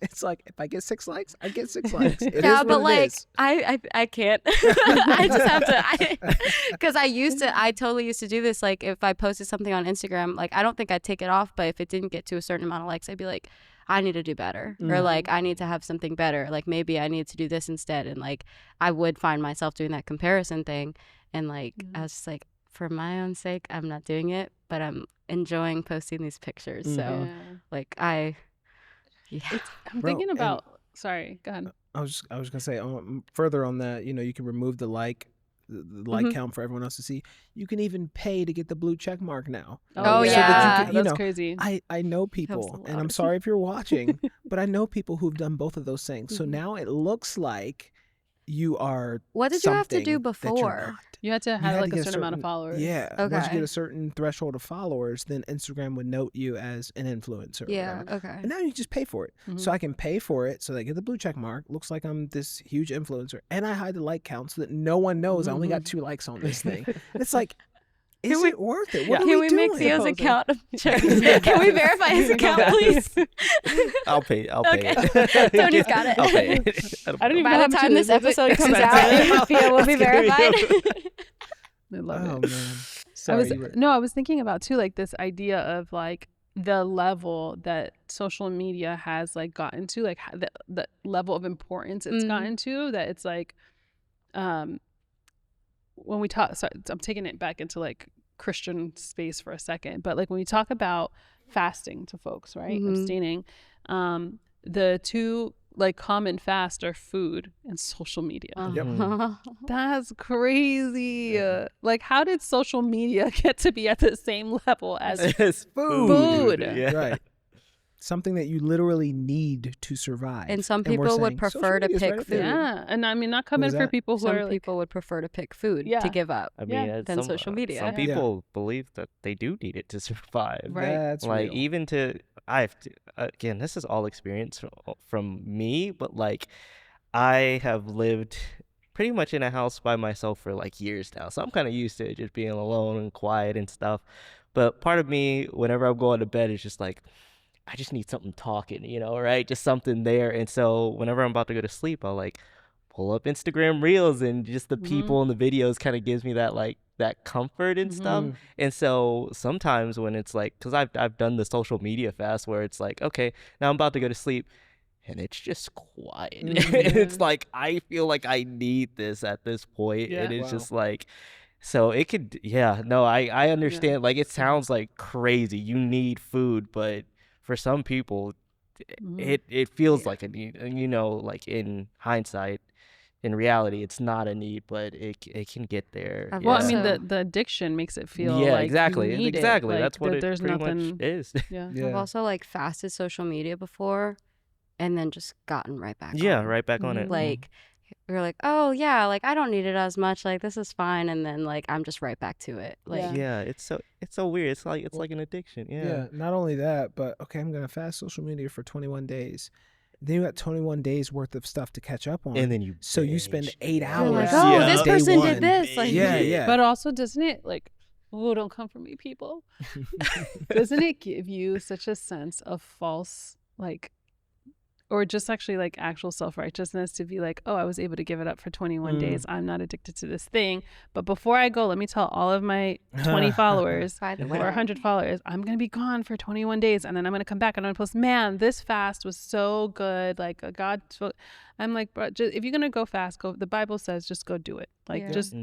it's like if I get 6 likes, I get 6 likes. It Yeah, is what but it like is. I can't. I just have to, because I totally used to do this. Like if I posted something on Instagram, like I don't think I'd take it off, but if it didn't get to a certain amount of likes, I'd be like, I need to do better, or like I need to have something better. Like maybe I need to do this instead. And like I would find myself doing that comparison thing, and like I was just like, for my own sake, I'm not doing it, but I'm enjoying posting these pictures. So like I'm Bro, and- thinking about. Sorry, go ahead. I was gonna say further on that. You can remove the like count for everyone else to see. You can even pay to get the blue check mark now. Oh, So that yeah. you can, That's crazy. I know a people, and lot. I'm sorry if you're watching, but I know people who've done both of those things. So now it looks like you are. What did you have to do something that you're before? not. You had to You have had like to a get certain amount of followers. Yeah. Once you Okay. get a certain threshold of followers, then Instagram would note you as an influencer. or Yeah. whatever. Okay. And now you just pay for it. So I can pay for it, so they get the blue check mark. Looks like I'm this huge influencer, and I hide the like count so that no one knows I only got 2 likes on this thing. And it's like, is it worth it? What are Can we we make doing? Theo's Posing. account? Can we verify his account, please? I'll pay. I'll pay Okay. it. Tony's got it. I'll pay it. I don't even know By how the much time it this is. Is it episode comes expensive? out, Thea will be verified. I love Oh it. man. Sorry. you were- I was thinking about too, like this idea of like the level that social media has like gotten to, like the level of importance it's gotten to, that it's like, when we talk, sorry, I'm taking it back into like Christian space for a second, but like when we talk about fasting to folks, right, abstaining, the 2 like common fast are food and social media. That's crazy. Like, how did social media get to be at the same level as It's Food. Yeah. Right. Something that you literally need to survive. And some we're people would saying, prefer social to media's pick right up there. food. Yeah, and I mean, not coming is for that? people who Some are like, people would prefer to pick food Yeah. to give up. I mean, Than social media. Some Yeah. people believe that they do need it to survive. Right. That's Like real. even to again, this is all experience from me, but like I have lived pretty much in a house by myself for like years now. So I'm kind of used to it, just being alone and quiet and stuff. But part of me, whenever I'm going to bed, is just like, I just need something talking, right? Just something there. And so whenever I'm about to go to sleep, I'll like pull up Instagram Reels, and just the people and the videos kind of gives me that like that comfort and stuff. And so sometimes when it's like, because I've done the social media fast where it's like, okay, now I'm about to go to sleep, and it's just quiet. And it's like, I feel like I need this at this point. And it's just like, so it could, I understand. Like, it sounds like crazy. You need food, but for some people, it feels like a need. And, like in hindsight, in reality, it's not a need, but it can get there. Well, I mean, the addiction makes it feel like exactly. you need exactly. it. Like, That's what it there's pretty nothing, much is. I've also like fasted social media before, and then just gotten right back on. Right back on it. Like, we're like, oh yeah, like I don't need it as much, like this is fine, and then like I'm just right back to it. Like, it's so weird. It's like an addiction. Not only that, but okay, I'm gonna fast social media for 21 days. Then you got 21 days worth of stuff to catch up on. And then you spend 8 hours. like, oh, this person did this. Like, But also, doesn't it like, oh, don't come for me, people. Doesn't it give you such a sense of false, like, or just actually like actual self-righteousness to be like, oh, I was able to give it up for 21 days. I'm not addicted to this thing. But before I go, let me tell all of my 20 followers or 100 followers, I'm going to be gone for 21 days. And then I'm going to come back and I'm going to post, man, this fast was so good. Like, God, I'm like, bro, just, if you're going to go fast, go. The Bible says just go do it. Like, just,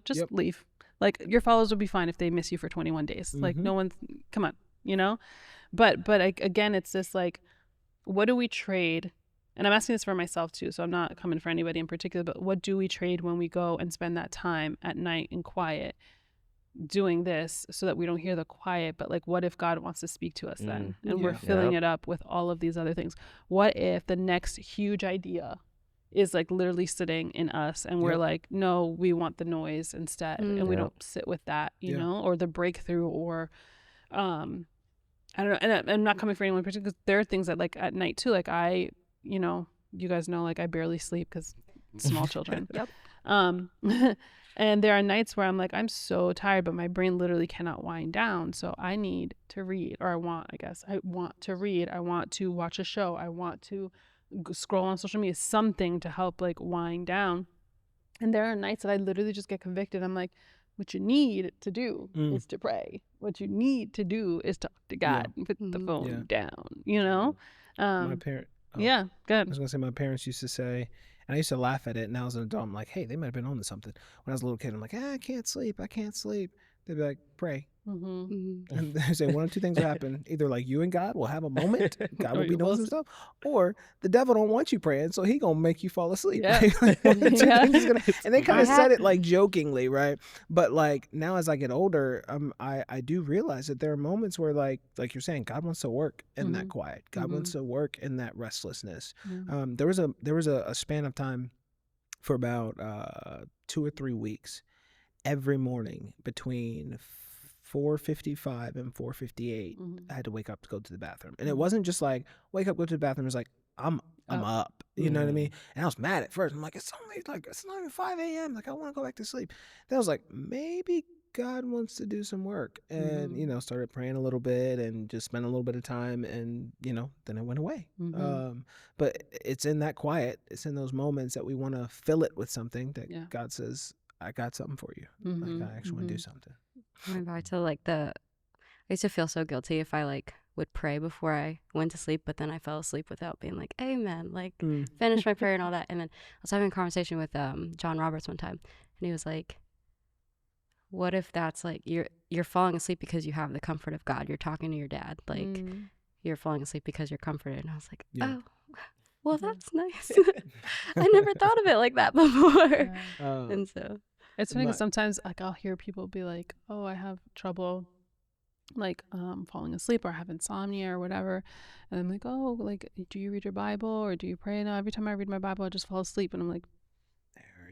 just leave. Like, your followers will be fine if they miss you for 21 days. Like, no one's, come on, But again, it's this like, what do we trade? And I'm asking this for myself too, so I'm not coming for anybody in particular, but what do we trade when we go and spend that time at night in quiet doing this so that we don't hear the quiet? But like, what if God wants to speak to us then? And we're filling it up with all of these other things. What if the next huge idea is like literally sitting in us and we're like, no, we want the noise instead. And we don't sit with that, you know, or the breakthrough, or I don't know, and I'm not coming for anyone in particular, because there are things that like at night too, like I, you guys know, like I barely sleep because small children. And there are nights where I'm like, I'm so tired, but my brain literally cannot wind down. So I need to read, or I want to read. I want to watch a show. I want to scroll on social media, something to help like wind down. And there are nights that I literally just get convicted. I'm like, what you need to do is to pray. What you need to do is talk to God and put the phone down, My parent. Yeah, good. I was going to say, my parents used to say, and I used to laugh at it, and now as an adult, I'm like, hey, they might have been on to something. When I was a little kid, I'm like, I can't sleep. They'd be like, pray. And they say one of two things will happen. Either like you and God will have a moment, God will be doing some stuff, or the devil don't want you praying, so he gonna make you fall asleep. And they kind of said it like jokingly, right? But like now as I get older, I do realize that there are moments where like you're saying, God wants to work in that quiet. God wants to work in that restlessness. There was a span of time for about 2 or 3 weeks. Every morning between 4:55 and 4:58, I had to wake up to go to the bathroom. And it wasn't just like wake up, go to the bathroom. It was like I'm up. You know what I mean? And I was mad at first. I'm like, it's not even 5 a.m. Like I want to go back to sleep. Then I was like, maybe God wants to do some work, and started praying a little bit and just spent a little bit of time, and then it went away. But it's in that quiet, it's in those moments that we want to fill it with something that God says, I got something for you. Like I actually want to do something. Going back to like I used to feel so guilty if I like would pray before I went to sleep, but then I fell asleep without being like, amen, like finish my prayer and all that. And then I was having a conversation with John Roberts one time, and he was like, what if that's like you're falling asleep because you have the comfort of God? You're talking to your dad, like you're falling asleep because you're comforted. And I was like, oh, well, that's nice. I never thought of it like that before. And so it's funny because sometimes like I'll hear people be like, oh, I have trouble like falling asleep, or I have insomnia or whatever. And I'm like, oh, like, do you read your Bible or do you pray? No, every time I read my Bible, I just fall asleep. And I'm like,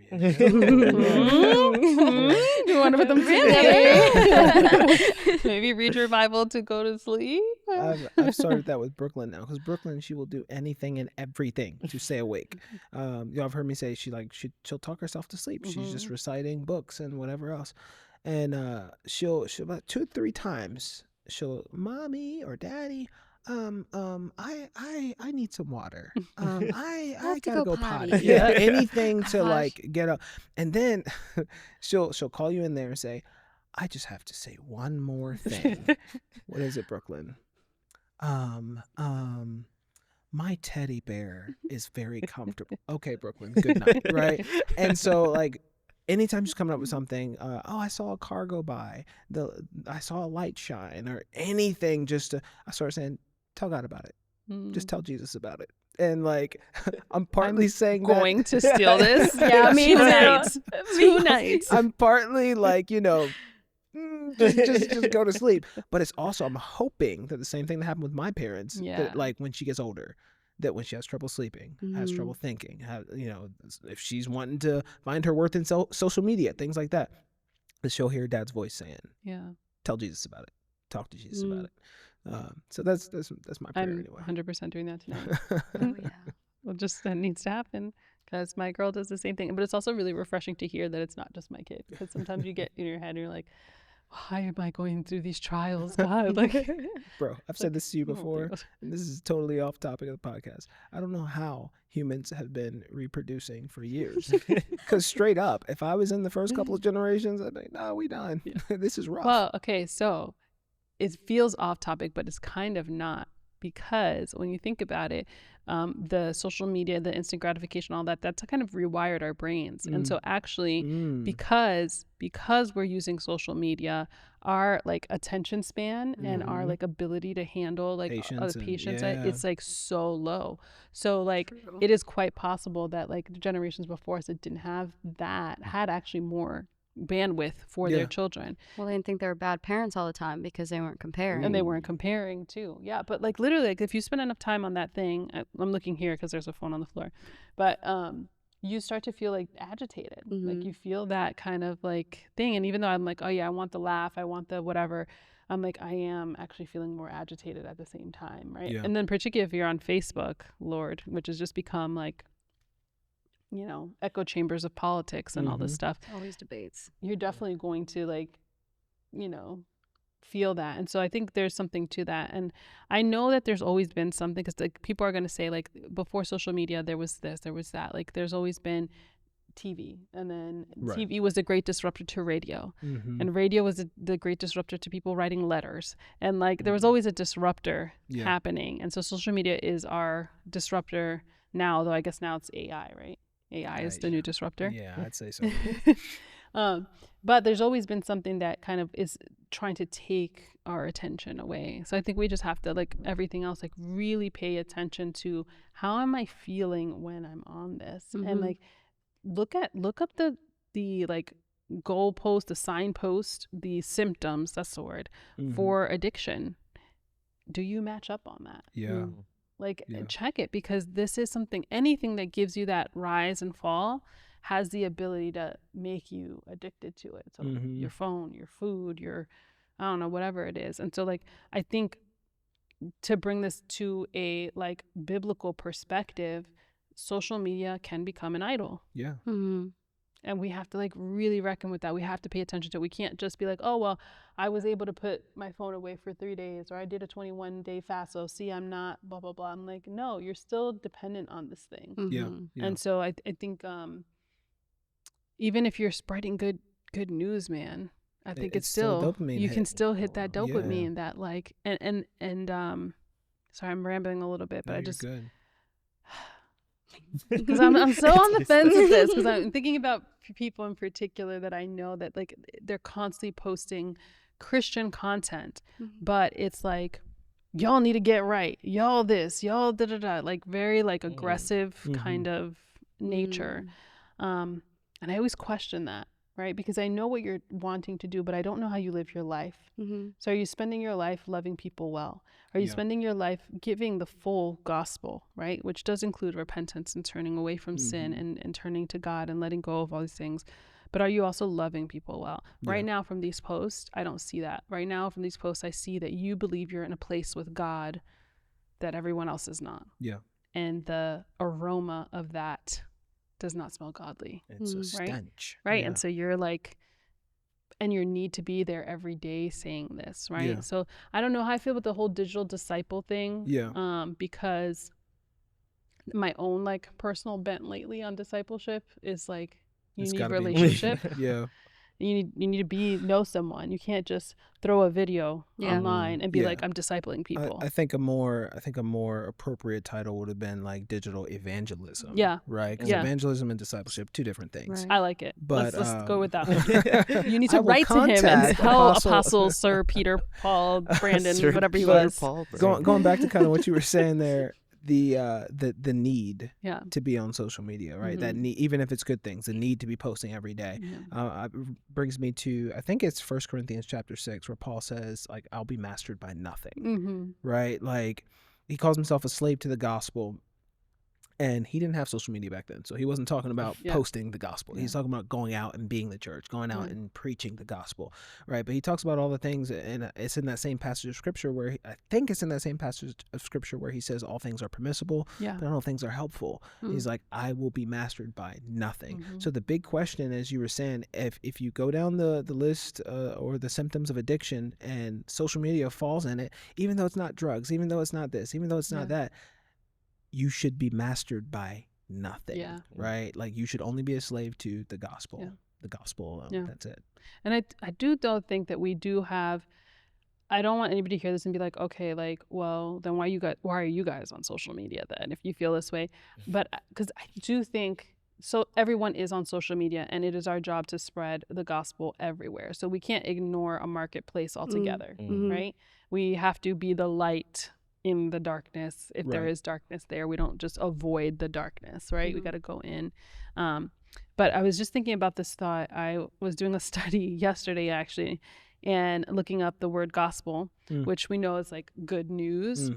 there you go. you want to put them together? Maybe read your Bible to go to sleep. I've started that with Brooklyn now, because Brooklyn, she will do anything and everything to stay awake. Y'all have heard me say she'll talk herself to sleep. She's just reciting books and whatever else, and she'll about 2-3 times mommy or daddy, I need some water. I have to gotta go go potty. potty. Yeah, anything to Gosh. like get up, and then she'll call you in there and say, I just have to say one more thing. What is it, Brooklyn? My teddy bear is very comfortable. Okay, Brooklyn, good night, right? And so like anytime she's coming up with something, I saw a car go by, I saw a light shine, or anything, I start saying, tell God about it. Just tell Jesus about it. And like, I'm partly saying going that, to steal this. Yeah, me too. Tonight. Tonight. I'm partly like, just go to sleep. But it's also, I'm hoping that the same thing that happened with my parents, Yeah. that like when she gets older, that when she has trouble sleeping, has trouble thinking, if she's wanting to find her worth in social media, things like that she'll hear dad's voice saying, Yeah. tell Jesus about it. Talk to Jesus about it. So that's my prayer I'm anyway. 100% doing that tonight. Oh, yeah. Well, just that needs to happen, because my girl does the same thing. But it's also really refreshing to hear that it's not just my kid, because sometimes you get in your head and you're like, why am I going through these trials, God? Like, Bro, I've said this to you oh, before, God. and this is totally off topic of the podcast. I don't know how humans have been reproducing for years. Because straight up, if I was in the first couple of generations, I'd be like, no, we done. This is rough. Well, okay, so it feels off topic, but it's kind of not, because when you think about it, the social media, the instant gratification, all that's kind of rewired our brains. And so actually, because we're using social media, our like attention span and our like ability to handle like Patience other patients, yeah. it's like so low. So like True. it is quite possible that like the generations before us that didn't have that had actually more bandwidth for Yeah. their children, Well, they didn't think they were bad parents all the time because they weren't comparing. and they weren't comparing too. Yeah, but like literally, like if you spend enough time on that thing, I'm looking here because there's a phone on the floor, but you start to feel like agitated. Like you feel that kind of like thing. And even though I'm like, oh yeah, I want the laugh, I want the whatever, I'm like, I am actually feeling more agitated at the same time, right? Yeah. And then particularly if you're on Facebook, Lord, which has just become like, echo chambers of politics and all this stuff, Always debates. you're definitely going to like, feel that. And so I think there's something to that. And I know that there's always been something, because like people are going to say like before social media, there was this, there was that. Like there's always been TV, and then Right. TV was the great disruptor to radio, and radio was the great disruptor to people writing letters. And like there was always a disruptor happening. And so social media is our disruptor now, though I guess now it's AI, right? AI is the new disruptor. Yeah, I'd say so. But there's always been something that kind of is trying to take our attention away. So I think we just have to, like everything else, like really pay attention to how am I feeling when I'm on this, and like look up the like goalpost, the signpost, the symptoms. That's the word for addiction. Do you match up on that? Yeah. Like check it, because this is something, anything that gives you that rise and fall has the ability to make you addicted to it. So your phone, your food, I don't know, whatever it is. And so like, I think to bring this to a like biblical perspective, social media can become an idol. Yeah. And we have to like really reckon with that. We have to pay attention to it. We can't just be like, oh, well, I was able to put my phone away for 3 days, or I did a 21-day fast. So see, I'm not blah, blah, blah. I'm like, no, you're still dependent on this thing. Yeah. And so I think even if you're spreading good news, man, I think it's still dopamine you hit. can still hit that dopamine that like, and sorry, I'm rambling a little bit, but No, I you're just, good. because I'm so on the fence with this, because I'm thinking about people in particular that I know that like they're constantly posting Christian content, but it's like, y'all need to get right, y'all this, y'all da da da, like very like aggressive kind of nature. And I always question that, right? Because I know what you're wanting to do, but I don't know how you live your life. So are you spending your life loving people well? Are you spending your life giving the full gospel, right? Which does include repentance and turning away from sin and turning to God and letting go of all these things. but are you also loving people well? Right Yeah. now from these posts, I don't see that. Right now from these posts, I see that you believe you're in a place with God that everyone else is not. Yeah. And the aroma of that does not smell godly. It's a Right? stench. Right. Yeah. And so you're like, and your need to be there every day saying this, right? Yeah. So I don't know how I feel with the whole digital disciple thing. Yeah. Because my own like personal bent lately on discipleship is like you It's need gotta be relationship. Yeah. You need to know someone. You can't just throw a video Yeah. online and be Yeah. like, I'm discipling people. I think a more appropriate title would have been like digital evangelism. Yeah. Right. Because Yeah. evangelism and discipleship, two different things. Right. I like it. But Let's go with that one. You need to I will write to him and contact tell Apostle- Apostle Sir Peter, Paul, Brandon, Sir whatever he Peter was. Paul going back to kind of what you were saying there, the need Yeah. to be on social media, right? That Mhm. need, even if it's good things, the need to be posting every day. Brings me to, I think it's 1 Corinthians chapter 6, where Paul says, like, I'll be mastered by nothing, Mm-hmm. right? Like, he calls himself a slave to the gospel. And he didn't have social media back then. So he wasn't talking about Yeah. posting the gospel. He's talking about going out and being the church, going out and preaching the gospel, right? But he talks about all the things, and it's in that same passage of scripture where I think it's in that same passage of scripture where he says all things are permissible, Yeah. but not all things are helpful. He's like, I will be mastered by nothing. Mhm. So the big question, as you were saying, if you go down the list or the symptoms of addiction and social media falls in it, even though it's not drugs, even though it's not this, even though it's not that, you should be mastered by nothing, right? Like you should only be a slave to the gospel, the gospel alone. Yeah. That's it. And I do though think that we do have, I don't want anybody to hear this and be like, okay, like, well, then why are you guys on social media then if you feel this way? But because I do think, so everyone is on social media and it is our job to spread the gospel everywhere. So we can't ignore a marketplace altogether, right? We have to be the light in the darkness. If there is darkness there, we don't just avoid the darkness, right? We got to go in. But I was just thinking about this thought. I was doing a study yesterday actually and looking up the word gospel, which we know is like good news.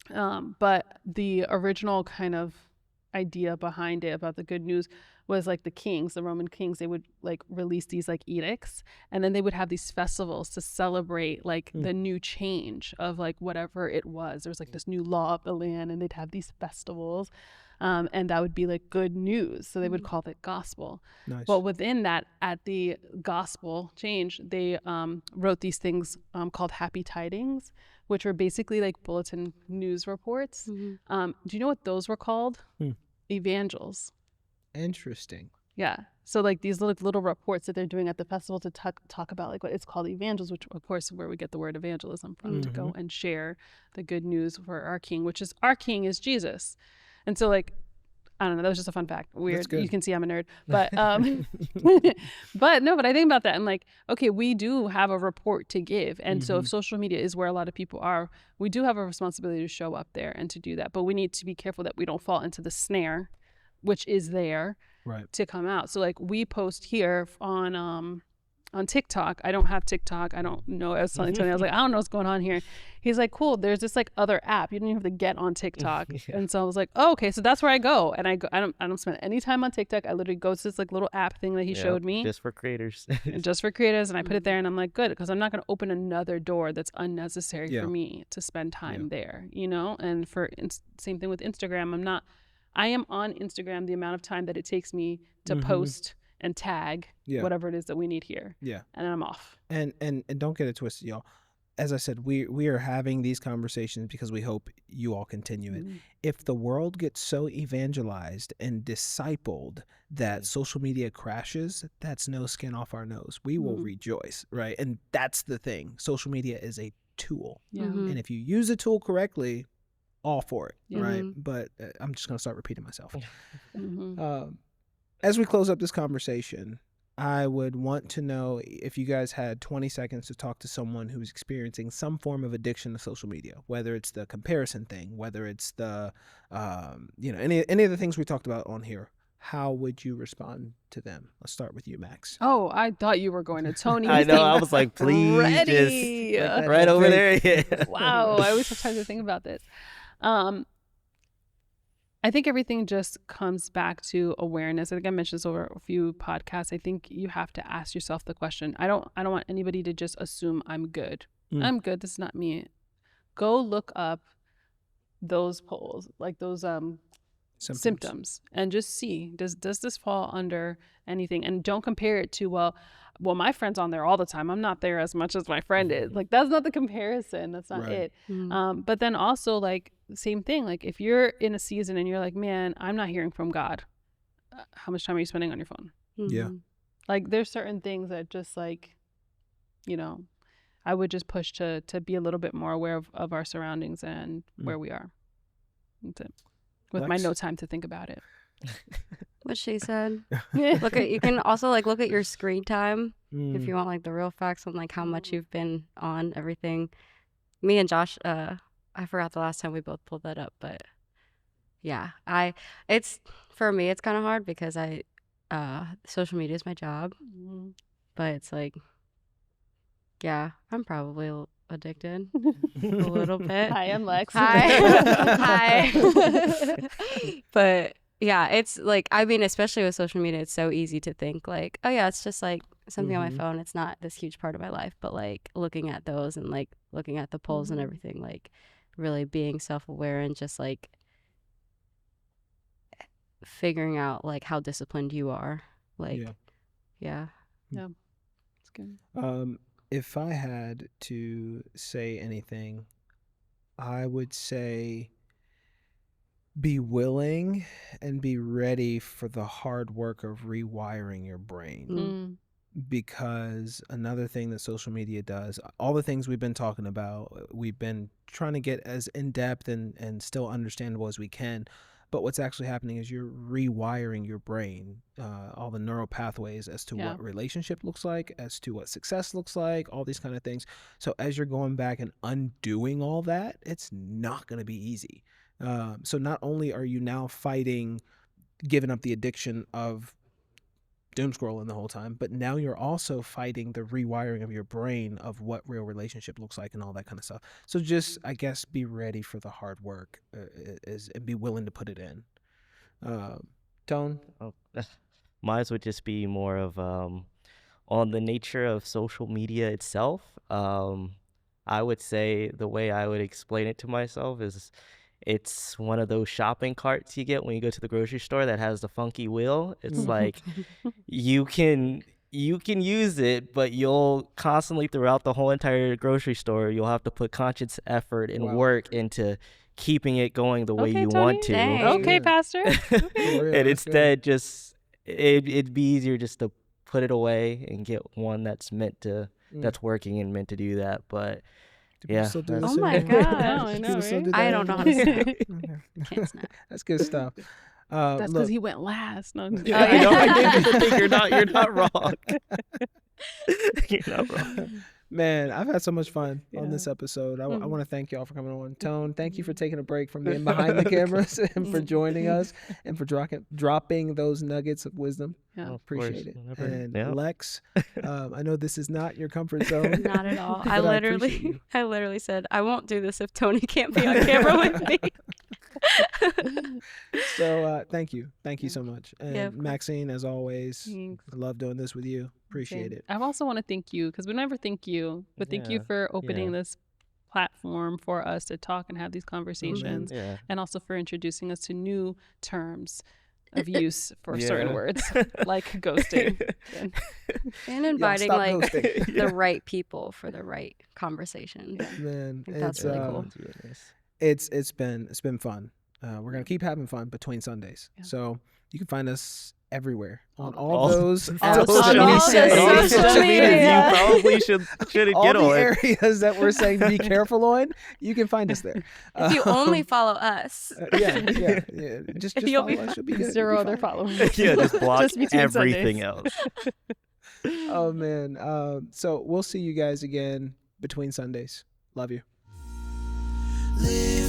But the original kind of idea behind it about the good news was like the kings, the Roman kings, they would like release these like edicts, and then they would have these festivals to celebrate like the new change of like whatever it was. There was like this new law of the land, and they'd have these festivals, and that would be like good news. So they would call it gospel. Nice. But within that, at the gospel change, they wrote these things called happy tidings, which were basically like bulletin news reports. Do you know what those were called? Evangels. Interesting. Yeah. So like these little reports that they're doing at the festival to talk about like what it's called evangels, which of course is where we get the word evangelism from, to go and share the good news for our king, which is our king is Jesus. And so like, I don't know, that was just a fun fact. Weird. You can see I'm a nerd. But but I think about that and like, okay, we do have a report to give. And so if social media is where a lot of people are, we do have a responsibility to show up there and to do that. But we need to be careful that we don't fall into the snare, which is there to come out. So like we post here on TikTok. I don't have TikTok. I don't know. I was telling Tony, I was like, I don't know what's going on here. He's like, cool, there's this like other app. You don't even have to get on TikTok. And so I was like, oh, okay, so that's where I go. And I don't spend any time on TikTok. I literally go to this like little app thing that he showed me. Just for creators. And just for creators. And I put it there and I'm like, good, because I'm not going to open another door that's unnecessary for me to spend time there, you know? And same thing with Instagram. I am on Instagram the amount of time that it takes me to post and tag whatever it is that we need here. Yeah. And then I'm off. And don't get it twisted, y'all. As I said, we are having these conversations because we hope you all continue it. If the world gets so evangelized and discipled that social media crashes, that's no skin off our nose. We will rejoice, right? And that's the thing. Social media is a tool. Yeah. And if you use a tool correctly, all for it, right? But I'm just going to start repeating myself. As we close up this conversation, I would want to know if you guys had 20 seconds to talk to someone who's experiencing some form of addiction to social media, whether it's the comparison thing, whether it's the, any of the things we talked about on here. How would you respond to them? Let's start with you, Max. Oh, I thought you were going to Tony. I know. I was like, please, ready. Just right over there. Yeah. Wow. I always have time to think about this. I I think everything just comes back to awareness. I think I mentioned this over a few podcasts. I think you have to ask yourself the question. I don't want anybody to just assume I'm good. I'm good. This is not me. Go look up those polls, like those symptoms, and just see, does this fall under anything? And don't compare it to, well, my friend's on there all the time, I'm not there as much as my friend is. Like, that's not the comparison. That's not it. But then also, like, same thing, like if you're in a season and you're like, man, I'm not hearing from God, how much time are you spending on your phone? Yeah. Like, there's certain things that just, like, I would just push to be a little bit more aware of our surroundings and where we are. That's it. With Lex? my no time to think about it. What she said. You can also like look at your screen time if you want like the real facts on like how much you've been on everything. Me and Josh, I forgot the last time we both pulled that up, but yeah, it's for me it's kind of hard because social media is my job, but it's like, yeah, I'm probably addicted a little bit. Hi, I'm Lex. Hi. But yeah, it's like, I mean, especially with social media, it's so easy to think like, oh yeah, it's just like something on my phone. It's not this huge part of my life. But like looking at those and like looking at the polls and everything, like really being self-aware and just like figuring out like how disciplined you are. Like, yeah. It's good. If I had to say anything, I would say be willing and be ready for the hard work of rewiring your brain. Because another thing that social media does, all the things we've been talking about, we've been trying to get as in-depth and still understandable as we can. But what's actually happening is you're rewiring your brain, all the neural pathways as to what relationship looks like, as to what success looks like, all these kind of things. So as you're going back and undoing all that, it's not going to be easy. So not only are you now fighting, giving up the addiction of doom scrolling the whole time, but now you're also fighting the rewiring of your brain of what real relationship looks like and all that kind of stuff. So just, I guess, be ready for the hard work and be willing to put it in. Tone? Mine would just be more of on the nature of social media itself. I would say the way I would explain it to myself is it's one of those shopping carts you get when you go to the grocery store that has the funky wheel. It's like you can use it, but you'll constantly throughout the whole entire grocery store, you'll have to put conscious effort and work into keeping it going the way you Tony. want to. Dang. Okay, Pastor. And instead, just it'd be easier just to put it away and get one that's that's working and meant to do that. But yeah. Oh my God. I know, right? I don't know how to snap. Can't snap. That's good stuff. That's because he went last. No, Yeah, I know. I gave you the thing. You're not wrong. You're not wrong. Man, I've had so much fun on this episode. I want to thank y'all for coming on. Tone, thank you for taking a break from being behind the cameras and for joining us and for dropping those nuggets of wisdom. Yeah. Appreciate it. Whenever. And Yeah. Lex, I know this is not your comfort zone. Not at all. but I appreciate you. literally said, I won't do this if Tony can't be on camera with me. So thank you so much. And Yeah, of course. Maxine, as always, Thanks. I love doing this with you. Appreciate it. I also want to thank you, because we never thank you, but thank you Yeah. for opening Yeah. this platform for us to talk and have these conversations, Yeah. and also for introducing us to new terms of use for certain Yeah. words, like ghosting. And inviting stop like ghosting. the right people for the right conversation. Man, think that's it's, really cool. That's really nice. It's been fun. We're gonna keep having fun between Sundays. Yeah. So you can find us everywhere on all All- those all social social media media. All sites. the social media you probably should all get the on. areas that we're saying be careful on, you can find us there. If you only follow us. Yeah. Just You'll follow be us. You'll be good. Zero You'll other be fine. followers. Yeah, just block Just between everything Sundays. else. Oh man. So we'll see you guys again between Sundays. Love you. Live